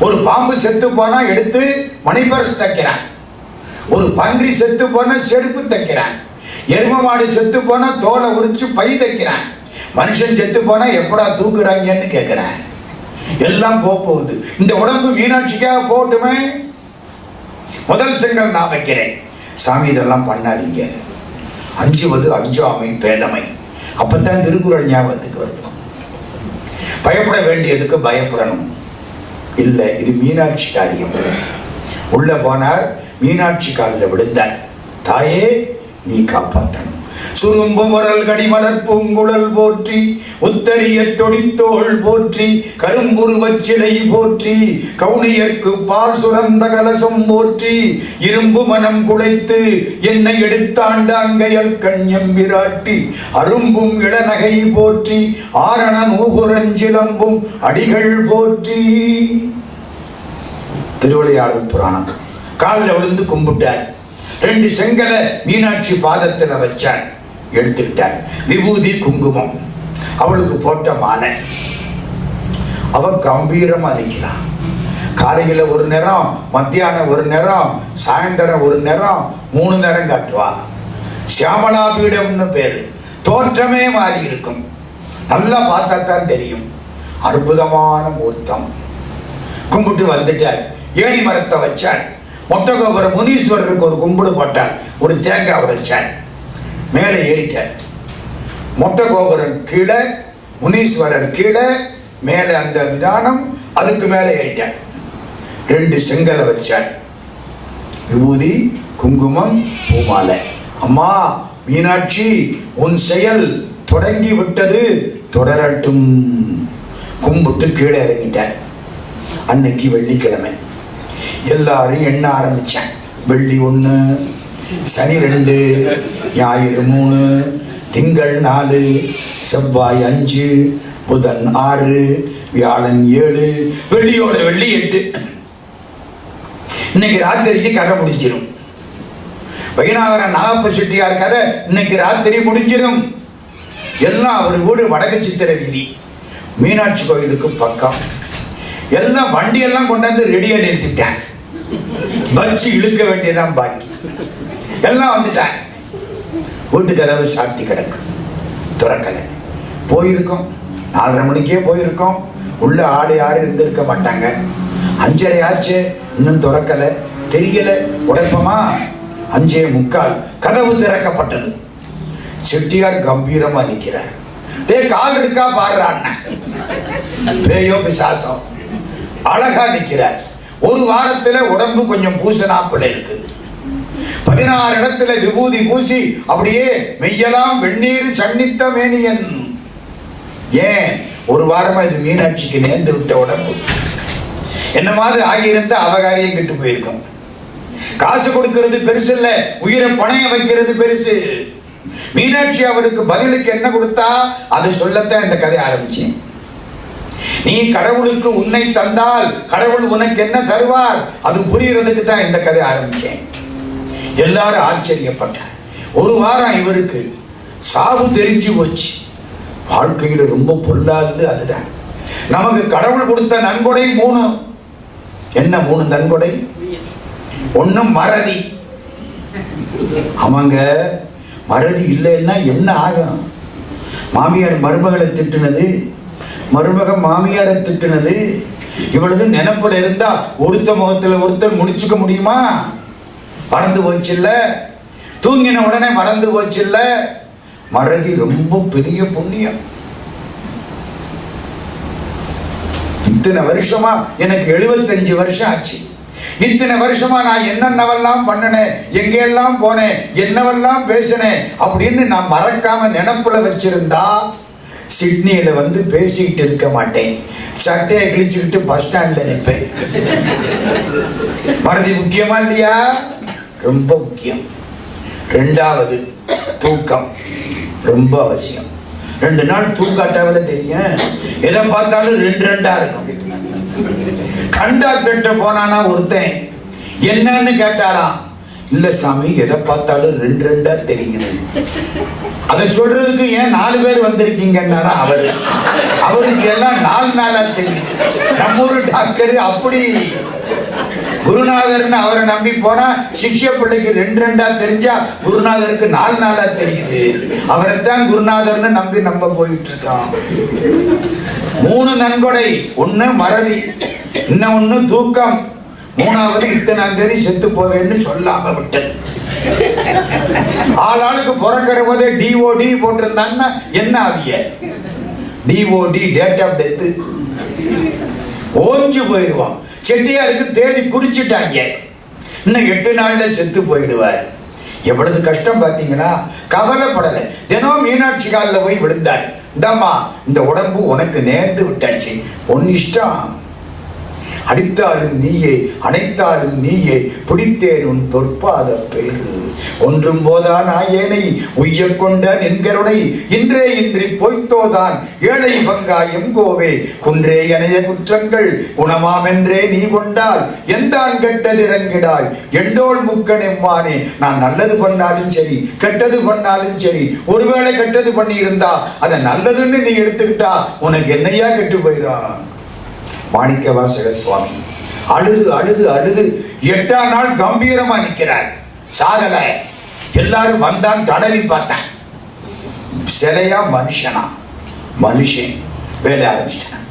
ஒரு பாம்பு செத்து போனா எடுத்து மணிப்பர்ஸ் தைக்கிறான், ஒரு பன்றி செத்து போனா செருப்பு தைக்கிறான், எரும மாடு செத்து போனா தோலை உரிச்சு பை தைக்கிறான், மனுஷன் செத்து போனா எப்படா தூக்குறாங்கன்னு கேட்கிறான். எல்லாம் போகுது. இந்த உடம்பு மீனாட்சிக்காக போட்டுமே. முதல் செங்கல் நான் வைக்கிறேன். சாமி இதெல்லாம் பண்ணாதீங்க. அஞ்சுவது அஞ்சாமை பேதமை. அப்பத்தான் திருக்குறள் ஞாபகத்துக்கு வருது. பயப்பட வேண்டியதுக்கு பயப்படணும். இல்லை, இது மீனாட்சி காரியம். உள்ள போனார், மீனாட்சி காலில் விழுந்தார். தாயே நீ காப்பாற்றணும். சுரும்பு முரல் கடிமலர் பூங்குழல் போற்றி, உத்தரிய தொடித்தோள் போற்றி, கரும்புருவச் சிலை போற்றி, கவுனியர்க்கு பால் சுரந்த கலசம் போற்றி, இரும்பு மனம் குலைத்து என்னை எடுத்தாண்ட அங்கையல் கண்யம் விராட்டி, அரும்பும் இளநகை போற்றி, ஆரண நூபுரஞ்சிலம்பும் அடிகள் போற்றி. திருவிளையாடல் புராணம். காலில் விழுந்து கும்பிட்டார். 2 செங்கலை மீனாட்சி பாதத்தில் வச்சார், எடுத்துக்கிட்டார். விபூதி குங்குமம் அவளுக்கு போட்ட மாலை. அவ கம்பீரமா நிற்கிறான். காலையில் ஒரு நேரம், மத்தியானம் ஒரு நேரம், சாயந்தரம் ஒரு நேரம், 3 நேரம் காட்டுவா. சியாமலா பீடம்னு பேரு. தோற்றமே மாறி இருக்கும். நல்லா பார்த்தா தான் தெரியும். அற்புதமான மூர்த்தம். கும்பிட்டு வந்துட்டார். ஏணி மரத்தை வச்சார். மொட்டை கோபுரம் முனீஸ்வரருக்கு ஒரு கும்பிடு போட்டார். ஒரு தேங்காய் உடைச்சார். மேலே ஏறிட்டார். மொட்டை கோபுரம் கீழே, முனீஸ்வரர் கீழே, மேலே அந்த விதானம், அதுக்கு மேலே ஏறிட்டார். 2 செங்கலை வச்சார். விபூதி குங்குமம் பூமாலை. அம்மா மீனாட்சி, உன் செயல் தொடங்கி விட்டது, தொடரட்டும். கும்பிட்டு கீழே இறங்கிட்டார். அன்னைக்கு வெள்ளிக்கிழமை. எல்லாரும் எண்ண ஆரம்பிச்சான். வெள்ளி 1, சனி 2, ஞாயிறு 3, திங்கள் 4, செவ்வாய் 5, புதன் 6, வியாழன் 7, வெள்ளியோட வெள்ளி 8. இன்னைக்கு ராத்திரிக்கு கதை முடிஞ்சிடும். வைநாகரன் நாகப்ப செட்டியார் கதை இன்னைக்கு ராத்திரி முடிஞ்சிடும். எல்லாம் அவர் வீடு வடக்கு சித்திர வீதி, மீனாட்சி கோயிலுக்கு பக்கம். எல்லாம் வண்டியெல்லாம் கொண்டாந்து ரெடியா நிறுத்திட்டேன். பச்சு இழுக்க வேண்டியதான் பாக்கி. எல்லாம் வந்துட்டாங்க. வீட்டு கதவு சாத்தி கிடக்கு, துறக்கலை. போயிருக்கோம், 4:30 மணிக்கே போயிருக்கோம். உள்ள ஆடு யாரும் இருந்திருக்க மாட்டாங்க. 5:30 ஆச்சு, இன்னும் துறக்கலை. தெரியல, உடைப்பமா. 5:45 கதவு திறக்கப்பட்டது. செட்டியார் கம்பீரமா நிற்கிறார். கால் இருக்கா பாடுறான். பேயோ பிசாசம் அழகா நிற்கிறார். 1 வாரத்துல உடம்பு கொஞ்சம் பூசனாப்புல இருக்கு. 16 இடத்துல விபூதி பூசி அப்படியே மெய்யலாம் வெந்நீர் சன்னித்த மேனியன். ஏன் 1 வாரமா இது மீனாட்சிக்கு நேர்ந்து விட்ட உடம்பு. என்ன மாதிரி ஆகியிருந்த அவகாரியம் கெட்டு போயிருக்கும். காசு கொடுக்கிறது பெருசு இல்ல, உயிரை பணைய வைக்கிறது பெருசு. மீனாட்சி அவருக்கு பதிலுக்கு என்ன கொடுத்தா அது சொல்லத்தான் இந்த கதை ஆரம்பிச்சேன். நீ கடவுளுக்கு உன்னை தந்தால் கடவுள் உனக்கு என்ன தருவார், அது புரியறதுக்கு தான் இந்த கதை ஆரம்பிச்சேன். எல்லாரும் ஆச்சரியப்பட்டார். 1 வாரம் இவருக்கு சாவு தெரிஞ்சு போச்சு. வாழ்க்கையில ரொம்ப பொல்லாதது அதுதான். நமக்கு கடவுள் கொடுத்த நன்கொடை 3. என்ன 3 நன்கொடை? 1 மறதி. அவங்க மறதி இல்லைன்னா என்ன ஆகும்? மாமியார் மருமகளை திட்டுனது, மருமகன் மாமியாரை திட்டுனது. இவ்வளவு நினைப்புல இருந்தா ஒருத்த முகத்துல ஒருத்தர் முடிச்சுக்க முடியுமா? மறந்து போச்சுல்ல. தூங்கின உடனே மறந்து போச்சுல்ல. மறதி ரொம்ப பெரிய புண்ணியம். இத்தனை வருஷமா, எனக்கு 75 வருஷம் ஆச்சு. இத்தனை வருஷமா நான் என்னென்னவெல்லாம் பண்ணினேன், எங்கெல்லாம் போனேன், என்னவெல்லாம் பேசினேன் அப்படின்னு நான் மறக்காம நினைப்புல வச்சிருந்தா சிட்னியில வந்து பேசிக்கிட்டு இருக்க மாட்டேன், சட்டையை கிழிச்சுக்கிட்டு பஸ் ஸ்டாண்ட்ல நிற்பேன். மனதி முக்கியமா இல்லையா? ரொம்ப முக்கியம். ரெண்டாவது தூக்கம் ரொம்ப அவசியம். 2 நாள் தூங்காட்டாவில தெரியும், எதை பார்த்தாலும் 2 இருக்கும். கண்டாக்டர்கிட்ட போனானா ஒருத்தன் என்னன்னு கேட்டாராம், இல்ல சாமி எதை பார்த்தாலும் 2 தெரியுது. அதை சொல்றதுக்கு ஏன் 4 பேர் வந்திருக்கீங்கன்னாரா அவருக்கு எல்லாம் 4 தெரியுது. நம்ம ஊரு டாக்டர் அப்படி குருநாதர்னு அவரை நம்பி போனா சிஷ்ய பிள்ளைக்கு 2 தெரிஞ்சா குருநாதருக்கு 4 தெரியுது. அவரைத்தான் குருநாதர்னு நம்பி நம்ம போயிட்டு இருக்கோம். 3 நன்கொடை, 1 மறதி, இன்னொன்னு தூக்கம், 3வது இத்தனாம் தேதி செத்து போவேன்னு சொல்லாம விட்டது. ஆளாளுக்கு பிறக்கிற போதே டிஓடி போட்டிருந்தாங்கன்னா என்ன ஆவிய? டிஓடி டேட் ஆஃப் டெத் ஓஞ்சு போயிடுவான். செட்டியாருக்கு தேதி குறிச்சிட்டாங்க, இன்னும் 8 நாள்ல செத்து போயிடுவார். எவ்வளவு கஷ்டம் பார்த்தீங்களா? கவலைப்படலை. தினம் மீனாட்சி காலில் போய் விழுந்தார், இந்தம்மா இந்த உடம்பு உனக்கு நேர்ந்து விட்டாச்சு, உன் இஷ்டம், அடித்தாலும் நீயே அணைத்தாலும் நீயே, பிடித்தேன் உன் பொற்பாத பேரு, ஒன்றும் போதா நாயேனை உய்ய கொண்ட நின்கருணை, இன்றே இன்றி பொய்த்தோதான் ஏழை பங்காயம் கோவே, குன்றே எனைய குற்றங்கள் குணமாமென்றே நீ கொண்டால் எந்தான் கெட்டது இறங்கிடாய், எண்டோள் முக்கன் எம்மானே. நான் நல்லது பண்ணாலும் சரி கெட்டது பண்ணாலும் சரி, ஒருவேளை கெட்டது பண்ணி இருந்தா அதை நல்லதுன்னு நீ எடுத்துக்கிட்டா உனக்கு என்னையா கெட்டு போயிடா. மாணிக்க வாசக சுவாமி அழுது அழுது அழுது 8ஆம் நாள் கம்பீரமா நிற்கிறார். சாகல. எல்லாரும் வந்தான், தடவி பார்த்தான், சிலையா மனுஷனா? மனுஷன். வேலை ஆரம்பிச்சிட்டான்.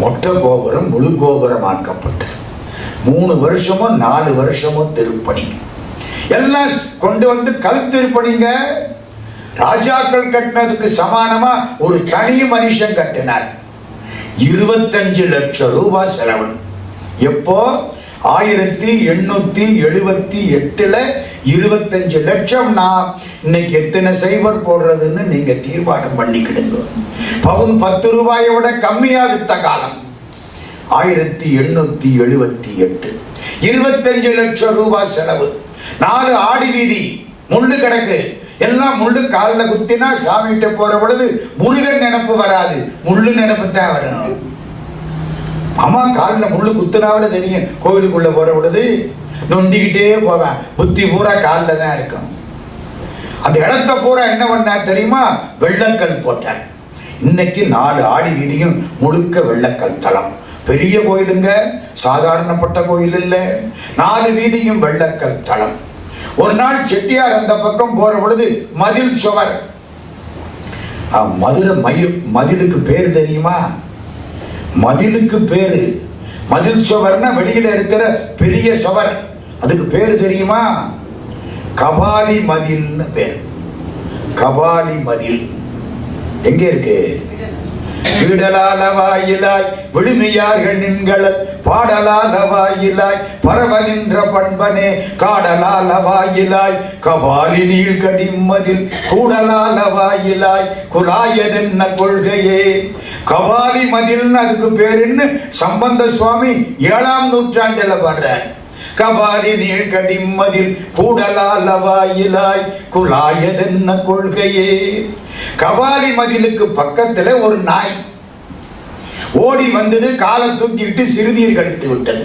மொட்டை கோபுரம் முழு கோபுரமாக்கப்பட்டது. 3 வருஷமோ 4 வருஷமோ திருப்பணி. எல்லாம் கொண்டு வந்து கல் திருப்பணிங்க. ராஜாக்கள் கட்டினதுக்கு சமானமா ஒரு தனி மனுஷன் கட்டினார். 25 லட்சம் ரூபாய் செலவு. எப்போ? 1878 25 லட்சம்னா இன்னைக்கு எத்தனை சைபர் போடுறதுன்னு நீங்க தீர்மானம் பண்ணிக்கிடுங்க. பவுன் 10 ரூபாயை விட கம்மியா வித்த காலம் 1878. 25 லட்சம் ரூபாய் செலவு. 4 ஆடி வீதி, முள்ளு கிடக்கு, எல்லாம் முள்ளு. காலில் குத்தினா சாமிகிட்ட போற பொழுது முருகன் நினைப்பு வராது, முள்ளு நினைப்பு தான் வரும். அம்மா காலில் முள்ளு குத்துனாவில தெரியும். கோவிலுக்குள்ள போற பொழுது நொண்டிக்கிட்டே போவேன், புத்தி பூரா காலில் தான் இருக்கும். அந்த இடத்த பூரா என்ன பண்ணார் தெரியுமா? வெள்ளக்கல் போட்டார். இன்னைக்கு 4 ஆடி வீதியும் முழுக்க வெள்ளக்கல் தளம். பெரிய கோயிலுங்க, சாதாரணப்பட்ட கோயில் இல்லை. 4 வீதியும் வெள்ளக்கல் தளம். ஒரு நாள் செட்டியார் அந்த பக்கம் போற பொழுது மதில் சுவர். மதுரை மதிலுக்கு பேரு தெரியுமா? மதிலுக்கு பேரு மதில் சுவர்னா வெளியில இருக்கிற பெரிய சுவர். அதுக்கு பேரு தெரியுமா? கபாலி மதில்னு பேர். கபாலி மதில் எங்க இருக்கு? வீடலால வாயிலாய் விழுமியார்கள் நின்களல், பாடலால வாயிலாய் பரவ நின்ற பண்பனே, காடலால வாயிலாய் கபாலி நீள் கடிமதில், கூடலால வாயிலாய் குலாயதென்ன கொள்கையே. கபாலி மதில்னு அதுக்கு பேருன்னு சம்பந்த சுவாமி 7ஆம் நூற்றாண்டுல பாடுறார். கபாலி நீள் கடிமதில் கூடலால வாயிலாய் குலாயதென்ன கொள்கையே. கபாலி மதிலுக்கு பக்கத்துல ஒரு நாய் ஓடி வந்தது, காலை தூக்கிட்டு சிறுநீர் கழித்து விட்டது.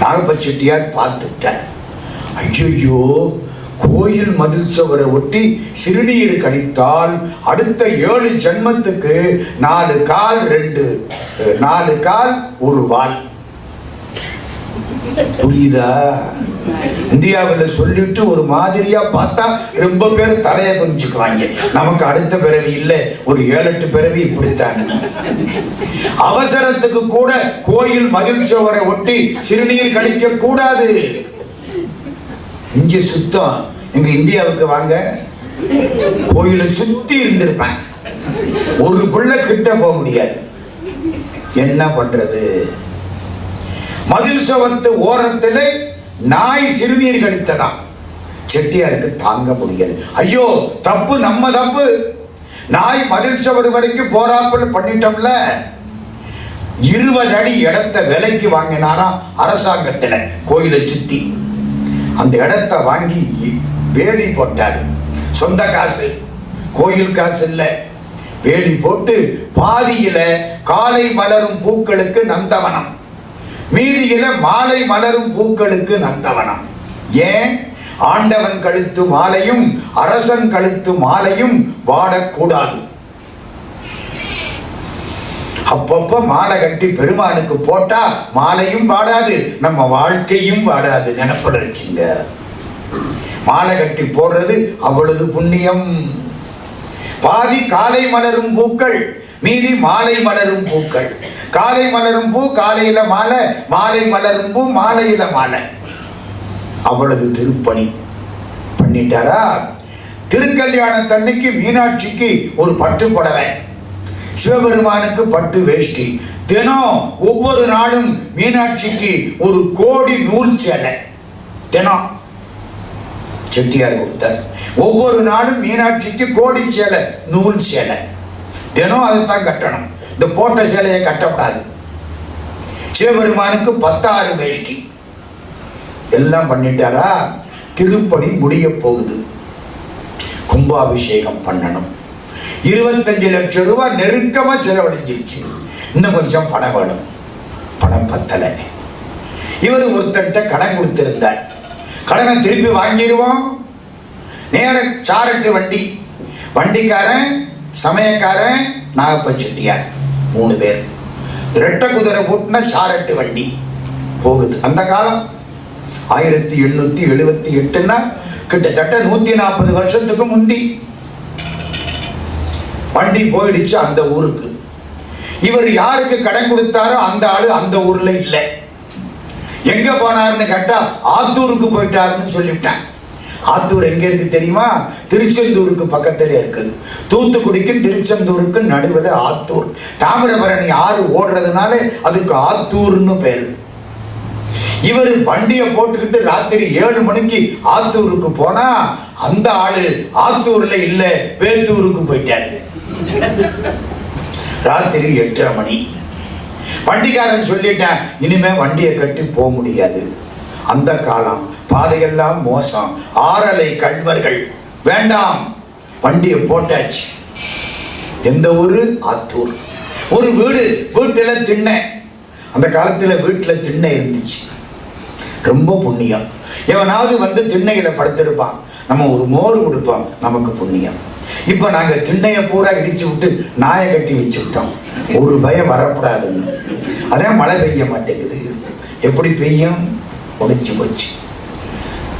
நாகப்ப செட்டியார் பார்த்து விட்டார். ஐயோ, கோயில் மதில் சுவரை ஒட்டி சிறுநீர் கழித்தால் அடுத்த 7 ஜென்மத்துக்கு 4 கால் 4 கால் 1 வால். புரியுதா? இந்தியாவில் சொல்லிட்டு ஒரு மாதிரியா பார்த்தா ரொம்ப பேர் தலையை கொஞ்சிக்குவாங்க. நமக்கு அடுத்த பிறவி இல்லை, ஒரு 7-8 பிறவி இப்படித்தான். அவசரத்துக்கு கூட கோயில் மதில் சுவரை ஒட்டி சிறுநீர் கழிக்க கூடாது. இங்க சுத்தம். எங்க இந்தியாவுக்கு வாங்க, கோயிலை சுத்தி இருந்திருப்பேன், ஒரு புள்ள கிட்ட போக முடியாது. என்ன பண்றது? மதில் சுவத்து ஓரத்தில் நாய் சிறுநீர் கழித்ததாம். செட்டியாருக்கு தாங்க முடியல. ஐயோ தப்பு, நம்ம தப்பு, நாய் மதில் சவடு வரைக்கும் போராப்பல் பண்ணிட்டோம்ல. 20 அடி இடத்த விலைக்கு வாங்கினாராம் அரசாங்கத்தில் கோயிலை சுத்தி. அந்த இடத்த வாங்கி வேலி போட்டார். சொந்த காசு, கோயில் காசு இல்லை. வேலி போட்டு பாதியில காலை மலரும் பூக்களுக்கு நந்தவனம், மீதியில மாலை மலரும் பூக்களுக்கு நந்தவனம். ஏன்? ஆண்டவன் கழுத்து மாலையும் அரசன் கழுத்து மாலையும் வாடக்கூடாது. அப்பப்ப மாலை கட்டி பெருமானுக்கு போட்டா மாலையும் வாடாது, நம்ம வாழ்க்கையும் வாடாது. நினைப்பட வச்சுங்க. மாலை கட்டி போடுறது அவ்வளவு புண்ணியம். பாதி காலை மலரும் பூக்கள், மீதி மாலை மலரும் பூக்கள். காலை மலரும் பூ காலையில மாலை, மாலை மலரும் பூ மாலையில மாலை. அவ்வளவு திருப்பணி பண்ணிட்டாரா. திருக்கல்யாணத்தன்னைக்கு மீனாட்சிக்கு ஒரு பட்டு புடவை, சிவபெருமானுக்கு பட்டு வேஷ்டி. தினம் ஒவ்வொரு நாளும் மீனாட்சிக்கு ஒரு கோடி நூல் சேலை தினம் செட்டியார் கொடுத்தார். ஒவ்வொரு நாளும் மீனாட்சிக்கு கோடி சேலை, நூல் சேலை. தினம் அதைத்தான் கட்டணும். இந்த போட்ட சேலையை கட்டக்கூடாது. சிவபெருமானுக்கு 16 வேஷ்டி எல்லாம் பண்ணிட்டாரா. திருப்பணி முடிய போகுது. கும்பாபிஷேகம் பண்ணணும். 25 லட்சம் ரூபாய் நெருக்கமா செலவழிஞ்சிருச்சு. இன்னும் கொஞ்சம் பணம் வேணும். பணம் பத்தலை. இவர் ஒருத்தட்ட கடன் கொடுத்திருந்தார். கடனை திருப்பி வாங்கிடுவோம். நேர சாரட்டு வண்டி, வண்டிக்காரன், சமயக்காரன், நாகப்ப செட்டியார் 3 பேர். 2 குதிரை பூட்டின சாரட்டு வண்டி போகுது. அந்த காலம் 1878ன்னா கிட்டத்தட்ட 140 வருஷத்துக்கு முந்தி வண்டி போயிடுச்சு அந்த ஊருக்கு. இவர் யாருக்கு கடன் கொடுத்தாரோ அந்த ஆளு அந்த ஊர்ல இல்லை. எங்க போனாருன்னு கேட்டா ஆத்தூருக்கு போயிட்டாருன்னு சொல்லிவிட்டான். ஆத்தூர் எங்க இருக்கு தெரியுமா? திருச்செந்தூருக்கு பக்கத்துல இருக்கு. தூத்துக்குடிக்கும் திருச்செந்தூருக்கு நடுவில் ஆத்தூர். தாமிரபரணி ஆறு ஓடுறதுனால அதுக்கு ஆத்தூர்னு பேரு. இவர் வண்டியை போட்டுக்கிட்டு ராத்திரி 7 மணிக்கு ஆத்தூருக்கு போனா அந்த ஆளு ஆத்தூர்ல இல்ல, வேத்தூருக்கு போயிட்டாரு. ராத்திரி 8:30 மணி. வண்டிக்காரன் சொல்லிட்டேன், இனிமே வண்டியை கட்டி போக முடியாது. அந்த காலம் பாதையெல்லாம் மோசம், ஆறலை கள்வர்கள், வேண்டாம். வண்டியை போட்டாச்சு. எந்த ஊரு? ஆத்தூர். ஒரு வீடு, வீட்டுல திண்ணை. அந்த காலத்துல வீட்டுல திண்ணை இருந்துச்சு. ரொம்ப புண்ணியம். எவனாவது வந்து திண்ணையில படுத்திருப்பான், நம்ம ஒரு மோர் கொடுப்போம், நமக்கு புண்ணியம். இப்ப நாங்க திண்ணையை பூரா இடிச்சு விட்டு நாயை கட்டி வச்சு விட்டோம். ஒரு பயம் வரக்கூடாதுன்னு. அதான் மழை பெய்ய மாட்டேங்குது. எப்படி பெய்யும்? முடிச்சு போச்சு.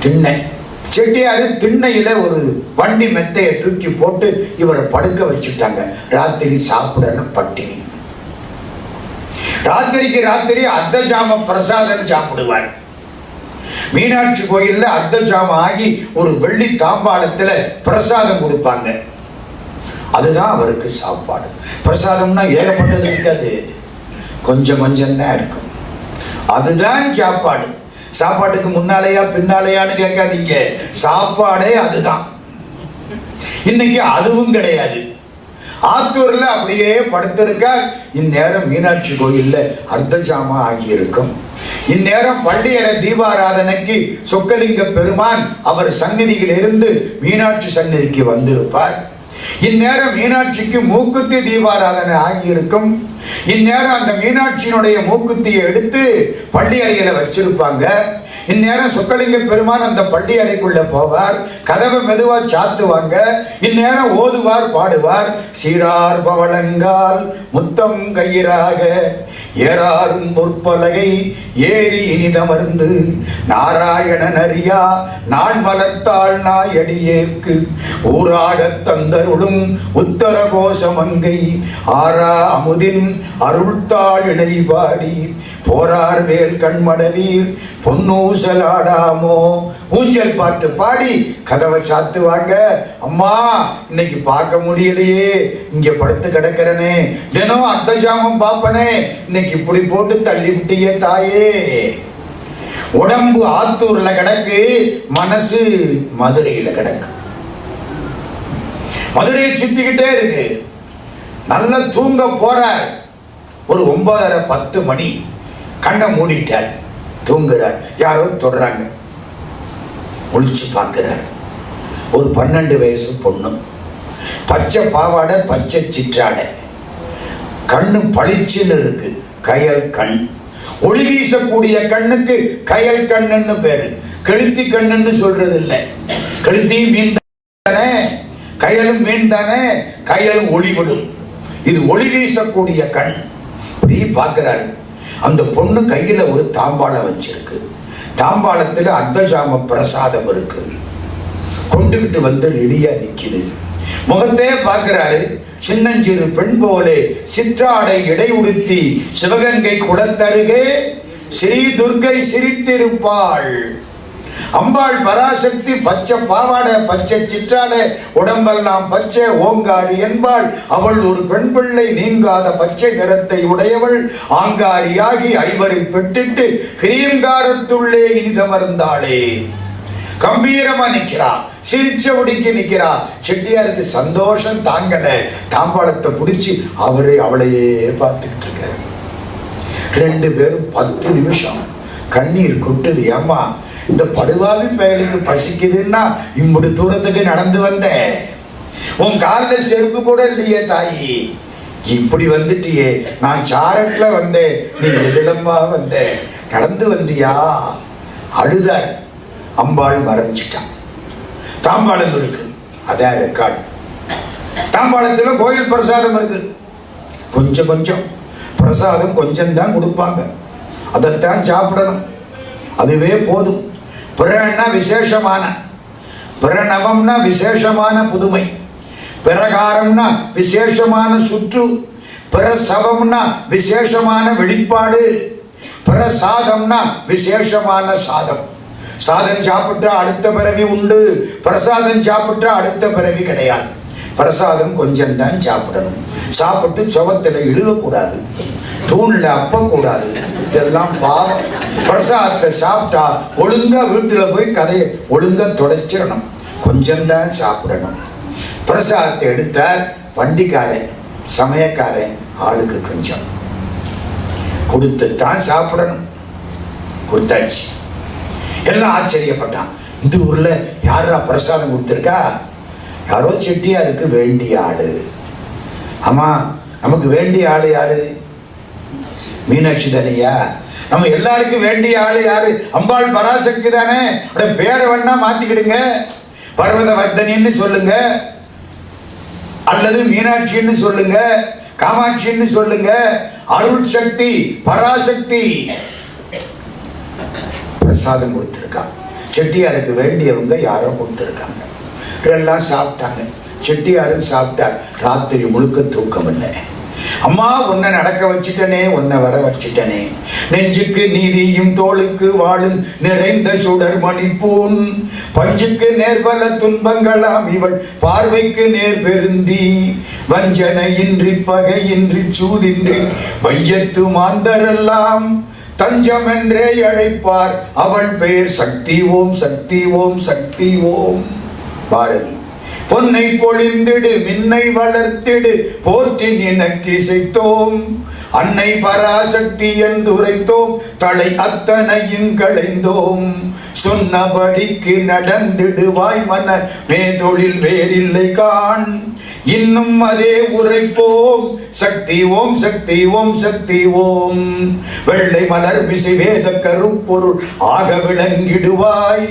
திண்ணை. செட்டியாரு திண்ணையில ஒரு வண்டி மெத்தையை தூக்கி போட்டு இவரை படுக்க வச்சுட்டாங்க. ராத்திரி சாப்பிடல, பட்டினி. ராத்திரிக்கு ராத்திரி அர்த்த ஜாம பிரசாதம் சாப்பிடுவார். மீனாட்சி கோயில்ல அர்த்த ஜாமம் ஆகி ஒரு வெள்ளி தாம்பாளத்துல பிரசாதம் கொடுப்பாங்க. அதுதான் அவருக்கு சாப்பாடு. பிரசாதம்னா ஏகப்பட்டது இருக்காது, கொஞ்சம் கொஞ்சம் தான் இருக்கும். அதுதான் சாப்பாடு. சாப்பாட்டுக்கு முன்னாலேயா பின்னாலேயான்னு கேட்காதீங்க, சாப்பாடே அதுதான். இன்னைக்கு அதுவும் கிடையாது. ஆத்தூர்ல அப்படியே படுத்திருக்கார். இந்நேரம் மீனாட்சி கோயில்ல அர்த்த ஜாமம் ஆகி இருக்கும். இந்நேரம் பள்ளியறை தீபாராதனைக்கு சொக்கலிங்க பெருமான் அவர் சந்நிதியில் இருந்து மீனாட்சி சந்நிதிக்கு வந்திருப்பார். இந்நேரம் மீனாட்சிக்கு மூக்குத்தி தீபாராதனை ஆகியிருக்கும். இந்நேரம் அந்த மீனாட்சியினுடைய மூக்குத்தியை எடுத்து பள்ளி அறையில வச்சிருப்பாங்க. இந்நேரம் சொக்கலிங்க பெருமான் அந்த பள்ளி அறைக்குள்ள போவார். கதவை மெதுவா சாத்துவாங்க. இந்நேரம் ஓதுவார், பாடுவார். சீரார் பவளங்கால் முத்தம் கயிறாக ஏறாரும் பொற்பலகை ஏறி இனிதமர்ந்து நாராயணன் அறியா நான் மலர்த்தாள் நாயடியேற்கு ஊராக தந்தருளும் உத்தர கோஷமங்கை ஆரா அமுதின் அருள்தாள் இணை பாடி போரார் மேல் கண்மடவீர் பொன்னூசலாடாமோ. ஊஞ்சல் பாட்டு பாடி கதவை சாத்துவாங்க. அம்மா இன்னைக்கு பார்க்க முடியலையே, இங்க படுத்து கிடக்கிறனே, தினம் அர்த்த ஜாமம் பாப்பனே, இன்னைக்கு இப்படி போட்டு தள்ளி விட்டியே தாயே. உடம்பு ஆத்தூர்ல கிடக்கு, மனசு மதுரையில கிடக்கு. மதுரையை சுத்திக்கிட்டே இருக்கு. நல்லா தூங்க போறார். ஒரு 9:30 10 மணி. கண்ணை மூடிட்டார், தூங்குறார். யாரோ தொடுறாங்க, ஒளிச்சு பார்க்கிறார். ஒரு 12 வயசு பொண்ணு, பச்சை பாவாடை, பச்சை சிற்றாடை, கண்ணு பளிச்சுன்னு இருக்கு, கயல் கண். ஒளி வீசக்கூடிய கண்ணுக்கு கயல் கண்ணுன்னு பேரு. கெளுத்தி கண்ணுன்னு சொல்றது இல்லை. கெளுத்தி மீன் தானே, கயலும் மீன் தானே, கயலும் ஒளிவிடும். இது ஒளி வீசக்கூடிய கண். இப்படி பார்க்கிறாரு. அந்த பொண்ணு கையில ஒரு தாம்பாளம் வச்சிருக்கு. தாம்பாளத்துல அர்த்தஜாம பிரசாதம் இருக்கு. கொண்டுகிட்டு வந்து ரெடியா நிக்குது. முகத்தையே பார்க்கிறாரு. சின்னஞ்சிறு பெண் போலே சிற்றாடை இடை உடுத்தி சிவகங்கை குடத்தருகே ஸ்ரீ துர்க்கை சிரித்திருப்பாள். அம்பாள் பராசக்தி பச்சை பாவாடை, பச்சை சிற்றாடை, உடம்பெல்லாம் பச்சை ஓங்காரி என்பாள். அவள் ஒரு பெண் பிள்ளை, நீங்காத பச்சை நிறத்தை உடையவள். ஆங்காரியாகி ஐவரை பெற்றிட்டு கிரீங்காரத்துள்ளே இனிதமர்ந்தாளே. கம்பீரமா நிக்கிறா, சிரிச்சபடிக்கு நிக்கிறா. செட்டியாருக்கு சந்தோஷம் தாங்கல. தாம்பாளத்தை பிடிச்சி அவளையே பார்த்துக்கிட்டு இருக்காரு. 2 பேரும் 10 நிமிஷம் கண்ணீர் கொட்டுது. ஏமா, இந்த படுவாவி பயலுக்கு பசிக்குதுன்னா இம்புடு தூரத்துக்கு நடந்து வந்தேன். உன் காலில் செருப்பு கூட இல்லையே தாயி, இப்படி வந்துட்டியே. நான் சாரட்ல வந்தேன், நீ எதிலம்மா வந்த, நடந்து வந்தியா? அழுதார். அம்பாள் மறைஞ்சிட்டான். தாம்பாளம் இருக்கு, அதான் ரெக்கார்டு. தாம்பாளத்தில் கோயில் பிரசாதம் இருக்கு. கொஞ்சம் கொஞ்சம் பிரசாதம் கொஞ்சம் தான் கொடுப்பாங்க, அதைத்தான் சாப்பிடணும். அதுவே போதும். பிறன்னா விசேஷமான, பிரணவம்னா விசேஷமான புதுமை, பிரகாரம்னா விசேஷமான சுற்று, பிரசவம்னா விசேஷமான வெளிப்பாடு, பிரசாதம்னா விசேஷமான சாதம். சாதம் சாப்பிட்டா அடுத்த பிறவி உண்டு, பிரசாதம் சாப்பிட்டா அடுத்த பிறவி கிடையாது. பிரசாதம் கொஞ்சம் தான் சாப்பிடணும். சாப்பிட்டு சுவத்தில் இழுவக்கூடாது, தூண்ல அப்பக்கூடாது, இதெல்லாம் பாவம். பிரசாதத்தை சாப்பிட்டா ஒழுங்கா வீட்டுல போய் கதையை ஒழுங்கா தொடச்சிடணும். கொஞ்சம் தான் சாப்பிடணும். பிரசாதத்தை எடுத்த வண்டிக்காரன் சமயக்காரன் ஆளுக்கு கொஞ்சம் கொடுத்துத்தான் சாப்பிடணும். கொடுத்தாச்சு. எல்லாம் ஆச்சரியப்பட்டான். இந்த ஊர்ல யாரா பிரசாதம் கொடுத்துருக்கா? யாரோ செட்டியாருக்கு வேண்டிய ஆளு. ஆமா, நமக்கு வேண்டிய ஆளு யாரு? மீனாட்சி தானையா? நம்ம எல்லாருக்கும் வேண்டிய ஆளு யாரு? அம்பாள் பராசக்தி தானே. பேரை வேணா மாத்திக்கிடுங்க, பர்வதவர்தனின்னு சொல்லுங்க, அல்லது மீனாட்சின்னு சொல்லுங்க, காமாட்சின்னு சொல்லுங்க. அருள் சக்தி, பராசக்தி. பிரசாதம் கொடுத்துருக்கா. செட்டியாருக்கு வேண்டியவங்க யாரோ கொடுத்துருக்காங்க. எல்லாம் சாப்பிட்டாங்க. செட்டியாரும் சாப்பிட்டார். ராத்திரி முழுக்க தூக்கம் இல்லை. அம்மா, உன்னை நடக்க வச்சிட்டனே, உன்னை வர வச்சிட்டனே. நெஞ்சுக்கு நீதியும் தோளுக்கு வாழும் நிறைந்த சுடர் மணிப்பூன். பஞ்சுக்கு நேர்பல துன்பங்களாம் இவள் பார்வைக்கு நேர் பெருந்தி. வஞ்சனையின்றி பகையின்றி சூதின்றி வையத்து மாந்தரெல்லாம் தஞ்சம் என்றே அழைப்பார். அவள் பெயர் சக்தி ஓம், சக்தி ஓம், சக்தி ஓம். பாரதி. பொன்னை பொழிந்திடு, மின்னை வளர்த்திடு, போற்றி நினக்கு இசைத்தோம். அன்னை பராசக்தி என்றுரைத்தோம், தலை அத்தனையும் களைந்தோம். சொன்னபடிக்கு நடந்திடுவாய் மன மேதொழில் வேறில்லை காண். இன்னும் அதே உரைப்போம், சக்தி ஓம், சக்தி ஓம், சக்தி ஓம். வெள்ளை மலர் மிசை வேத கருப்பொருள் ஆக விளங்கிடுவாய்.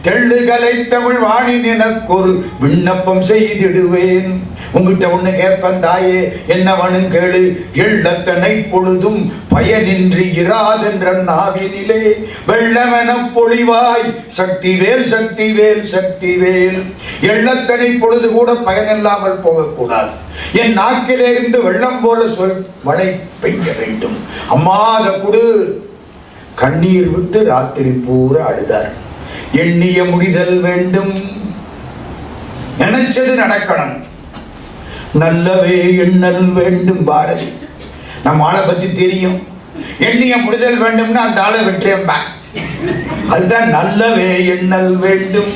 தெள்ளுகலை தமிழ் வாணி நினக்கொரு விண்ணப்பம் செய்திடுவேன். உங்ககிட்ட ஒண்ணு கேட்பேன் தாயே, என்னவனும் கேளு. எள்ளத்தனை பொழுதும் பயனின்றி இராதென்ற நாவினிலே வெள்ளமென பொழிவாய். சக்திவேல், சக்திவேல், சக்திவேல். எள்ளத்தனை பொழுது கூட பயனில்லாமல் போகக்கூடாது. என் நாக்கிலிருந்து வெள்ளம் போல சொல் மழை பெய்ய வேண்டும். அம்மா, அதை கொடு. கண்ணீர் விட்டு ராத்திரி பூரா அழுதார். எண்ணிய முடிதல் வேண்டும், நினைச்சது நடக்கணும், நல்லவே எண்ணல் வேண்டும். பாரதி. நம்ம ஆளை பத்தி தெரியும். எண்ணிய முடிதல் வேண்டும்னா அந்த ஆளை வெற்றியம்பான். அதுதான் நல்லவே எண்ணல் வேண்டும்,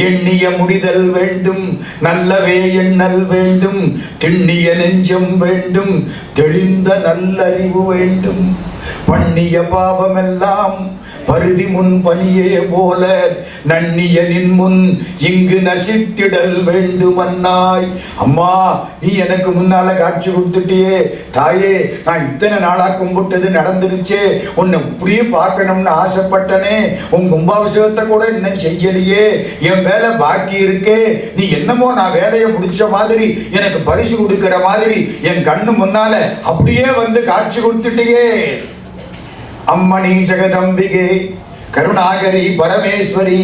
எண்ணிய முடிதல் வேண்டும், நல்லவே எண்ணல் வேண்டும், திண்ணிய நெஞ்சம் வேண்டும், தெளிந்த நல்லறிவு வேண்டும், பண்ணிய பாவமெல்லாம் பருதி முன் பனியே போல நன்னிய நின் முன் இங்கு நசித்திடல் வேண்டுமன்னாய். அம்மா, நீ எனக்கு முன்னால காட்சி கொடுத்துட்டியே தாயே, நான் இத்தனை நாளா கும்பிட்டது நடந்துருச்சே, உன்னை இப்படியே பார்க்கணும்னு ஆசைப்பட்டனே, உன் கும்பாபிஷேகத்தை கூட இன்னும் செய்யலையே, என் வேலை பாக்கி இருக்கே, நீ என்னமோ நான் வேலையை முடிச்ச மாதிரி எனக்கு பரிசு கொடுக்கிற மாதிரி என் கண்ணு முன்னால அப்படியே வந்து காட்சி கொடுத்துட்டியே. அம்மணி ஜெகதம்பிகே கருணாகரி பரமேஸ்வரி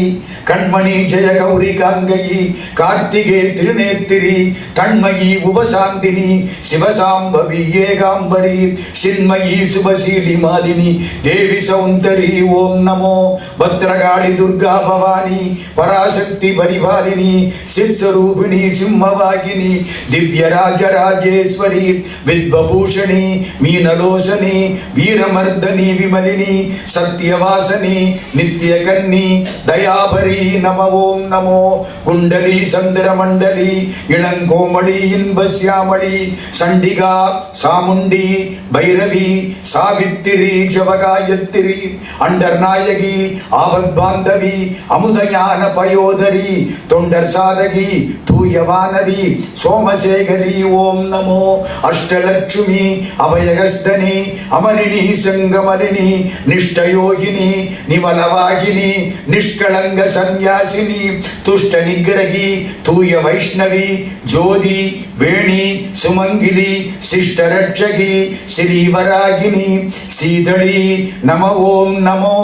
கண்மணி ஜெய கௌரி காங்கயி கார்த்திகே திருநேத்திரி தன்மயி உபசாந்தினி சிவசாம்பவி ஏகாம்பரி சின்மயி சுபசீலி மாலினி தேவி சௌந்தரி. ஓம் நமோ பத்ரகாளி துர்கா பவானி பராசக்தி பரிபாலினி சித்ஸ்வரூபிணி சிம்மவாகினி திவ்யராஜராஜேஸ்வரி வித்வபூஷணி மீனலோசனி வீரமர்தனி விமலினி சத்யவாசனி நித்திய கன்னி தயாபரி. நம ஓம் நமோ குண்டலி சந்திரமண்டலி இளங்கோமளி இன்பசியாமளி சண்டிகா சாமுண்டி பைரவி சாவித்திரி ஜவகாயத்திரி அண்டர்நாயகி ஆபத் பாந்தவி அமுதஞான பயோதரி தொண்டர் சாதகி தூயவானதி சோமசேகரி. ஓம் நமோ அஷ்டலட்சுமி அபயகஸ்தனி அமலினி சங்கமலினி நிஷ்டயோகினி நிமலவாகினி நிஷ்களங்க சந்யாசினி துஷ்ட நிகிரகி தூய வைஷ்ணவி ஜோதி வேணி சுமங்கிலி சிஷ்டரட்சகி ஸ்ரீவராகினி சீதளி. நம ஓம் நமோ.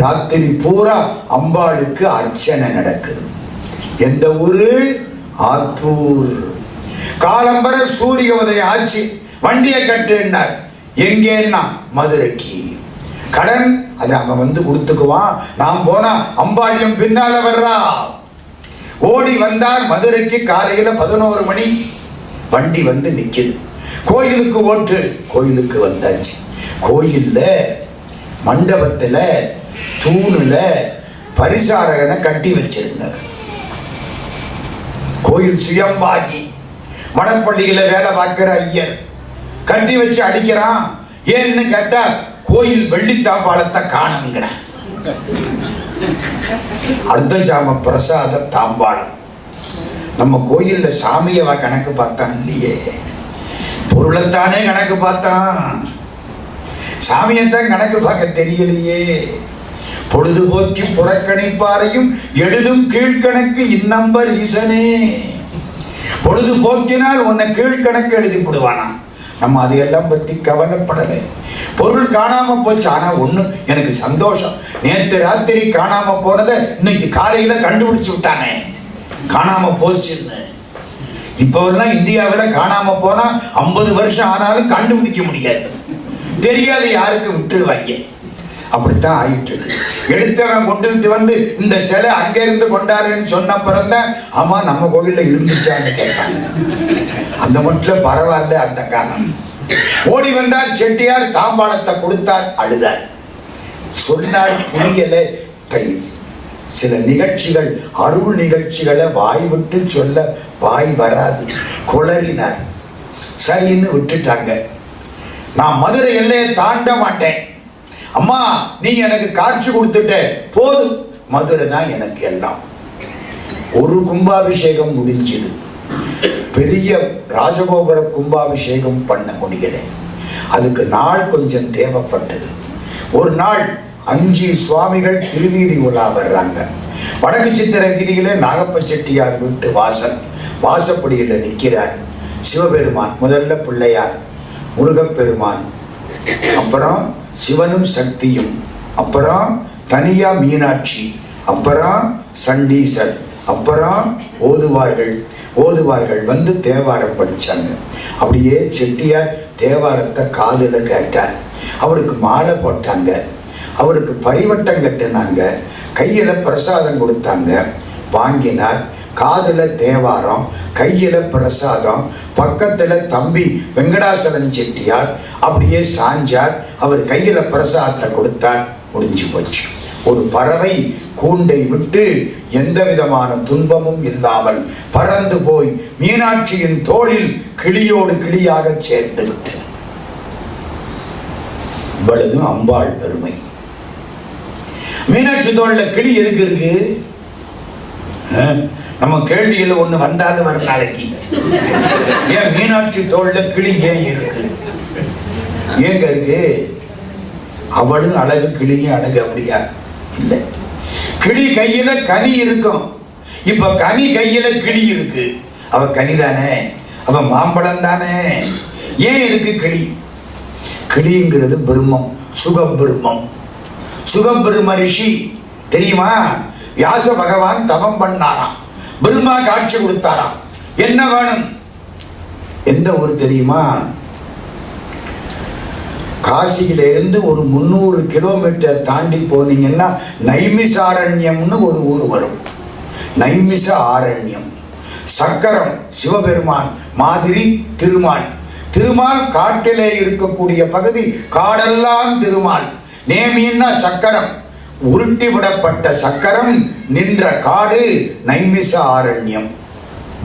ராத்திரி பூரா அம்பாளுக்கு அர்ச்சனை நடக்குது. எந்த ஊரு? ஆத்தூர். காலம்பர சூரிய உதயம் ஆச்சு, வண்டியை கட்டுனார். எங்கேன்னா மதுரைக்கு. கடன் அதை அவன் வந்து கொடுத்துக்குவான். நாம் போனா அம்பாளியம் பின்னால வர்றா. ஓடி வந்தார் மதுரைக்கு. காலையில 11 மணி வண்டி வந்து நிக்குது. கோயிலுக்கு ஓட்டு. கோயிலுக்கு வந்தாச்சு. கோயில்ல மண்டபத்துல தூணுல பரிசாரகனை கட்டி வச்சிருந்தாங்க. கோயில் சுயம்பாகி மடப்பள்ளியில வேலை பார்க்கிற ஐயர் கட்டி வச்சு அடிக்கிறான். ஏன்னு கேட்டா கோயில் வெள்ளித்தாம்பாளத்தை காணுங்கிறான். அர்த்தஜாம பிரசாத தாம்பாளம். நம்ம கோயில்ல சாமியவா கணக்கு பார்த்தான் இல்லையே, பொருளைத்தானே கணக்கு பார்த்தான். சாமியத்தான் கணக்கு பார்க்க தெரியலையே. பொழுதுபோக்கி புறக்கணிப்பாரையும் எழுதும் கீழ்கணக்கு இந்நம்பர் ஈசனே. பொழுதுபோக்கினால் உன்னை கீழ்கணக்கு எழுதி விடுவானா. நம்ம அதையெல்லாம் பற்றி கவலைப்படலை. பொருள் காணாம போச்சு. ஆனா ஒண்ணு எனக்கு சந்தோஷம், நேற்று ராத்திரி காணாம போனதை இன்னைக்கு காலையில கண்டுபிடிச்சு விட்டானே. காணாம போச்சுன்னு இப்பெல்லாம் இந்தியாவில் காணாம போனா 50 வருஷம் ஆனாலும் கண்டுபிடிக்க முடியாது. தெரியாது, யாருக்கு விட்டுருவாங்க. அப்படித்தான் ஆயிட்டு இருக்கு. எடுத்தவன் கொண்டு வந்து இந்த சிலை அங்கிருந்து கொண்டாருன்னு சொன்ன பிறந்தான், ஆமா நம்ம கோயில்ல இருந்துச்சான்னு கேட்டான். அந்த மட்டும் பரவாயில்ல. அந்த காலம் ஓடி வந்தார் செட்டியார், தாம்பாளத்தை கொடுத்தார், அழுதார். சொன்னார் புரியல. சில நிகழ்ச்சிகள், அருள் நிகழ்ச்சிகளை வாய் விட்டு சொல்ல வாய் வராது. குளறினார். சரின்னு விட்டுட்டாங்க. நான் மதுரை எல்லையை தாண்ட மாட்டேன். அம்மா, நீ எனக்கு காட்சி கொடுத்துட்ட போதும், மதுரை தான் எனக்கு எல்லாம். ஒரு கும்பாபிஷேகம் முடிஞ்சது. பெரிய ராஜகோபுர கும்பாபிஷேகம் பண்ண முடியல. அதுக்கு நாள் கொஞ்சம் தேவைப்பட்டது. ஒரு நாள் 5 சுவாமிகள் திருவீதி உலா வர்றாங்க. வடக்கு சித்திர வீதியிலே நாகப்ப செட்டியார் வீட்டு வாசப்படியில் நிற்கிறார். சிவபெருமான், முதல்ல பிள்ளையார், முருகப்பெருமான், அப்புறம் சிவனும் சக்தியும், அப்புறம் தனியா மீனாட்சி, அப்புறம் சண்டீசர், அப்புறம் ஓதுவார்கள் வந்து தேவாரம் படிச்சாங்க. அப்படியே செட்டியார் தேவாரத்தை காதுல கேட்டார். அவருக்கு மாலை போட்டாங்க, அவருக்கு பரிவட்டம் கட்டினாங்க, கையில பிரசாதம் கொடுத்தாங்க, வாங்கினார். காதுல தேவாரம், கையில பிரசாதம், பக்கத்துல தம்பி வெங்கடாசலம் செட்டியார் அப்படியே சாஞ்சார். அவர் கையில பிரசாதத்தை கொடுத்தார், முடிஞ்சு போச்சு. ஒரு பறவை கூண்டை விட்டு எந்த விதமான துன்பமும் இல்லாமல் பறந்து போய் மீனாட்சியின் தோளில் கிளியோடு கிளியாக சேர்ந்து விட்டது. இவ்வளவு அம்பாள் பெருமை. மீனாட்சி தோல்ல கிளி எதுக்கு இருக்கு? நம்ம கேள்வியில ஒண்ணு வந்தாலும் வர நாளைக்கு ஏன் மீனாட்சி தோல்ல கிளி ஏன் இருக்கு? ஏங்க இருக்கு? அவளும் அழகு, கிளியும் அழகு அப்படியா? இல்லை. கிளி கையில கனி இருக்கும். இப்ப கனி கையில கிளி இருக்கு. அவ கனி தானே, அவ மாம்பழம் தானே. ஏன் இருக்கு கிளி? கிளிங்கிறது பிரம்மம், சுகபிரம்மம். சுகபிரம்ம ரிஷி தெரியுமா? வியாச பகவான் தவம் பண்ணாராம், பிரம்மா காட்சி கொடுத்தாராம். என்ன வேணும்? எந்த ஊர் தெரியுமா? காசியில இருந்து ஒரு 300 கிலோமீட்டர் தாண்டி போனீங்கன்னா நைமிசாரண்யம்னு ஒரு ஊர் வரும். நைமிச ஆரண்யம். சக்கரம் சிவபெருமான் மாதிரி திருமால். திருமால் காட்டிலே இருக்கக்கூடிய பகுதி காடெல்லாம் திருமால். நேமின்னா சக்கரம், உருட்டி விடப்பட்ட சக்கரம் நின்ற காடு நைமிச ஆரண்யம்.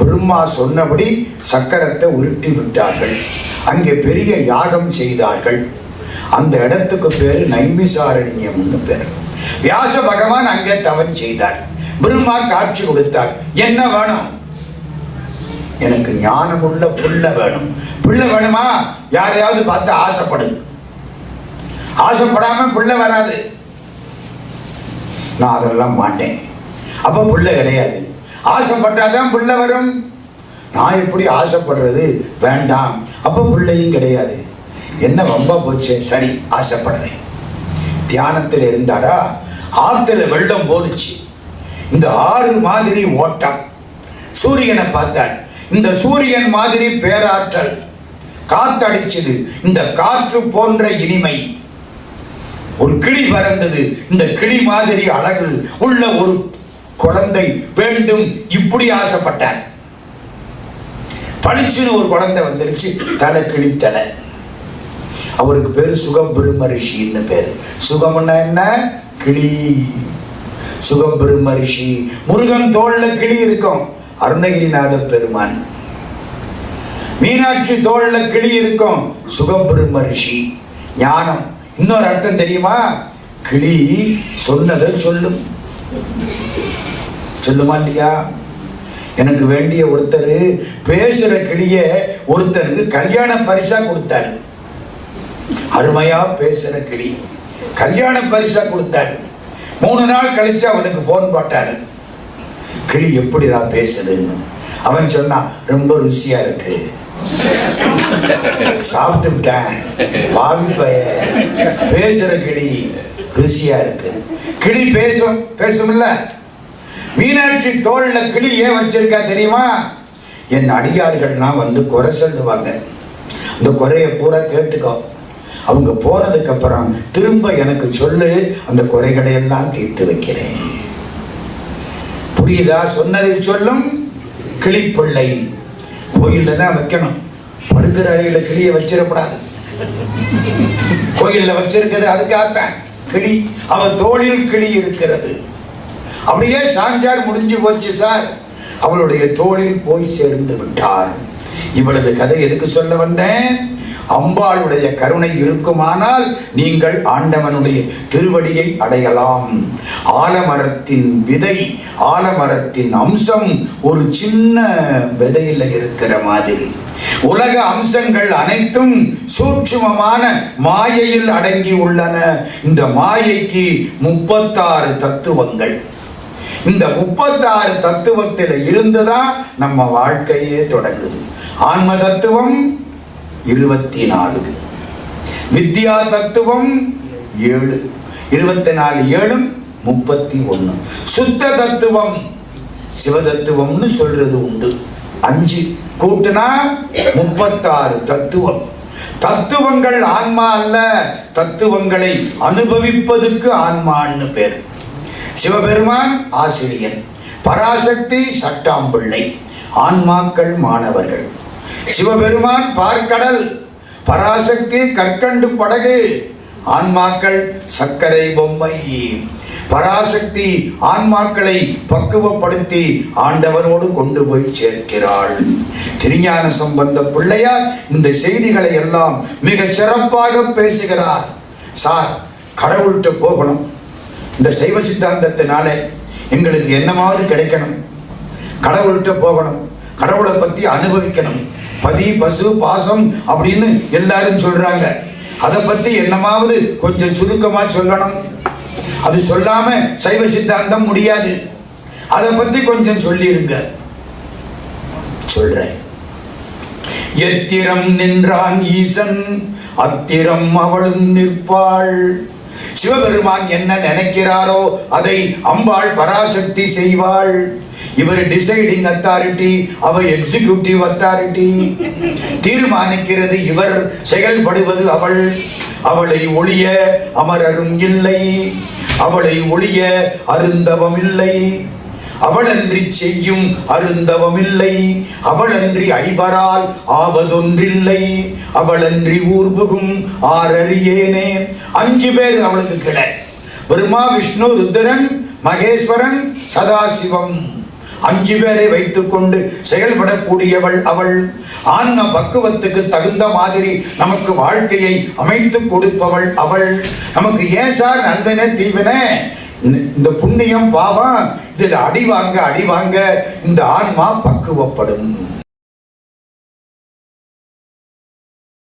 பிரம்மா சொன்னபடி சக்கரத்தை உருட்டி விட்டார்கள். அங்கே பெரிய யாகம் செய்தார்கள். அந்த இடத்துக்கு பேரு நைமிசாரண்யம்னு பேர். வியாச பகவான் அங்கே தவம் செய்தார். பிரம்மா காட்சி கொடுத்தார். என்ன வேணும்? எனக்கு ஞானமுள்ள புள்ள வேணும். பிள்ளை வேணுமா? யாரையாவது பார்த்து ஆசைப்படு. ஆசைப்படாம பிள்ளை வராது. நான் அதெல்லாம் மாட்டேன். அப்ப பிள்ளை கிடையாது. ஆசைப்பட்டாதான் பிள்ளை வரும். நான் எப்படி ஆசைப்படுறது? வேண்டாம். அப்ப பிள்ளையும் கிடையாது. என்ன வம்பா போச்சு? சரி, ஆசைப்படுறேன். தியானத்தில் இருந்தாரா, ஆத்துல வெள்ளம் போடுச்சு. இந்த ஆறு மாதிரி ஓட்டம். சூரியனை பார்த்தார். இந்த சூரியன் மாதிரி பேராற்றல். காத்தடிச்சது. இந்த காற்று போன்ற இனிமை. ஒரு கிளி பறந்தது. இந்த கிளி மாதிரி அழகு உள்ள ஒரு குழந்தை வேண்டும். இப்படி ஆசைப்பட்டார். பளிச்சுன்னு ஒரு குழந்தை வந்துருச்சு. தலை கிளித்தலை. அவருக்கு பேரு சுகபிரம்ம ரிஷின்னு பேரு. சுகம்னா என்ன? கிளி. சுகபிரம்ம ரிஷி. முருகன் தோல்ல கிளி இருக்கும். அருணகிரிநாத பெருமான். மீனாட்சி தோல்ல கிளி இருக்கும். சுகபிரம்ம ரிஷி. ஞானம். இன்னொரு அர்த்தம் தெரியுமா? கிளி சொன்னதை சொல்லும். சொல்லுமா இல்லையா? எனக்கு வேண்டிய ஒருத்தர் பேசுற கிளிய ஒருத்தருக்கு கல்யாண பரிசா கொடுத்தாரு. அருமையா பேசுற கிளி கல்யாண பரிசா கொடுத்தாரு. 3 நாள் கழிச்சு அவனுக்கு போன் போட்டாரு. கிளி எப்படிடா பேசுதுன்னு. அவன் சொன்னான், ரொம்ப ருசியா இருக்கு, சாப்பிட்டு விட்டேன். பாவி பைய, பேசுற கிளி ருசியா இருக்கு. கிளி பேசும். பேசும்ல. மீனாட்சி தோல்ல கிளி ஏன் வச்சிருக்கா தெரியுமா? என் அடியார்கள்லாம் வந்து குறை சொல்லுவாங்க. இந்த குறைய பூரா கேட்டுக்கோ. அவங்க போனதுக்கு அப்புறம் திரும்ப எனக்கு சொல்லு, அந்த குறைகளை எல்லாம் தீர்த்து வைக்கிறேன். புரியுதா? சொன்னதை சொல்லும் கிளிப்பிள்ளை. கோயில்ல தான் வைக்கணும். படுக்கிற அறையில கிளியை வச்சிடக்கூடாது. கோயில்ல வச்சிருக்கிறது அதுக்காகத்தான். கிளி அவன் தோளில் கிளி இருக்கிறது. அப்படியே சாஞ்சார். முடிஞ்சு போச்சு சார். அவளுடைய தோளில் போய் சேர்ந்து விட்டார். இவளது கதை எதுக்கு சொல்ல வந்தேன்? அம்பாளுடைய கருணை இருக்குமானால் நீங்கள் ஆண்டவனுடைய திருவடியை அடையலாம். ஆலமரத்தின் விதை, ஆலமரத்தின் அம்சம் ஒரு சின்ன விதையில இருக்கிற மாதிரி. உலக அம்சங்கள் அனைத்தும் சூட்சுமமான மாயையில் அடங்கி உள்ளன. இந்த மாயைக்கு 36 தத்துவங்கள். இந்த 36 தத்துவத்தில் இருந்துதான் நம்ம வாழ்க்கையே தொடங்குது. ஆன்ம தத்துவம் 24, வித்யா தத்துவம் 7, 24 7 31. சுத்த தத்துவம் சிவதத்துவம்னு சொல்றது உண்டு. 5 கூட்டினா 36 தத்துவம். தத்துவங்கள் ஆன்மா அல்ல. தத்துவங்களை அனுபவிப்பதுக்கு ஆன்மான்னு பேர். சிவபெருமான் ஆசிரியன், பராசக்தி சட்டாம்பிள்ளை, ஆன்மாக்கள் மாணவர்கள். சிவபெருமான் பார்க்கடல், பராசக்தி கற்கண்டு படகு, ஆன்மாக்கள் சர்க்கரை பொம்மை. பராசக்தி ஆன்மாக்களை பக்குவப்படுத்தி ஆண்டவரோடு கொண்டு போய் சேர்க்கிறாள். திருஞான சம்பந்த பிள்ளையார் இந்த செய்திகளை எல்லாம் மிக சிறப்பாக பேசுகிறார். சார், கடவுள்கிட்ட போகணும், இந்த சைவ சித்தாந்தத்தினால எங்களுக்கு என்னமாவது கிடைக்கணும், கடவுள்கிட்ட போகணும், கடவுளை பற்றி அனுபவிக்கணும், பதி பசு பாசம் அப்படின்னு எல்லாரும் சொல்றாங்க. அதை பற்றி என்னமாவது கொஞ்சம் சுருக்கமாக சொல்லணும். அது சொல்லாம சைவ சித்தாந்தம் முடியாது. அதை பற்றி கொஞ்சம் சொல்லிருங்க. சொல்றேன். எத்திரம் நின்றான் ஈசன் அத்திரம் அவளும் நிற்பாள். சிவபெருமான் என்ன நினைக்கிறாரோ அதை அம்பாள் பராசக்தி செய்வாள். இவர் டிசைடிங் அத்தாரிட்டி, அவ எக்ஸிகியூட்டிவ் அத்தாரிட்டி. தீர்மானிக்கிறது இவர், செயல்படுவது அவள். அவளை ஒழிய அமரரும் இல்லை, அவளை ஒழிய அருந்தவம் இல்லை. அவளன்றி செய்யும் அருந்தவம் இல்லை, அவளன்றி ஐவரால் ஆவதொன்றில்லை. அவளன்றி ஊர்புகும் ஆரறியேனே. 5 பேர் அவளுக்கு கிளை: பிரம்மா, விஷ்ணு, ருத்ரன், மகேஸ்வரன், சதாசிவம். 5 பேரை வைத்துக் கொண்டு செயல்படக்கூடியவள் அவள். ஆன்ம பக்குவத்துக்கு தகுந்த மாதிரி நமக்கு வாழ்க்கையை அமைத்து கொடுப்பவள் அவள். நமக்கு ஏன் சார் நல்வினை தீவினை, இந்த புண்ணியம் பாவம், இதில் அடிவாங்க இந்த ஆன்மா பக்குவப்படும்.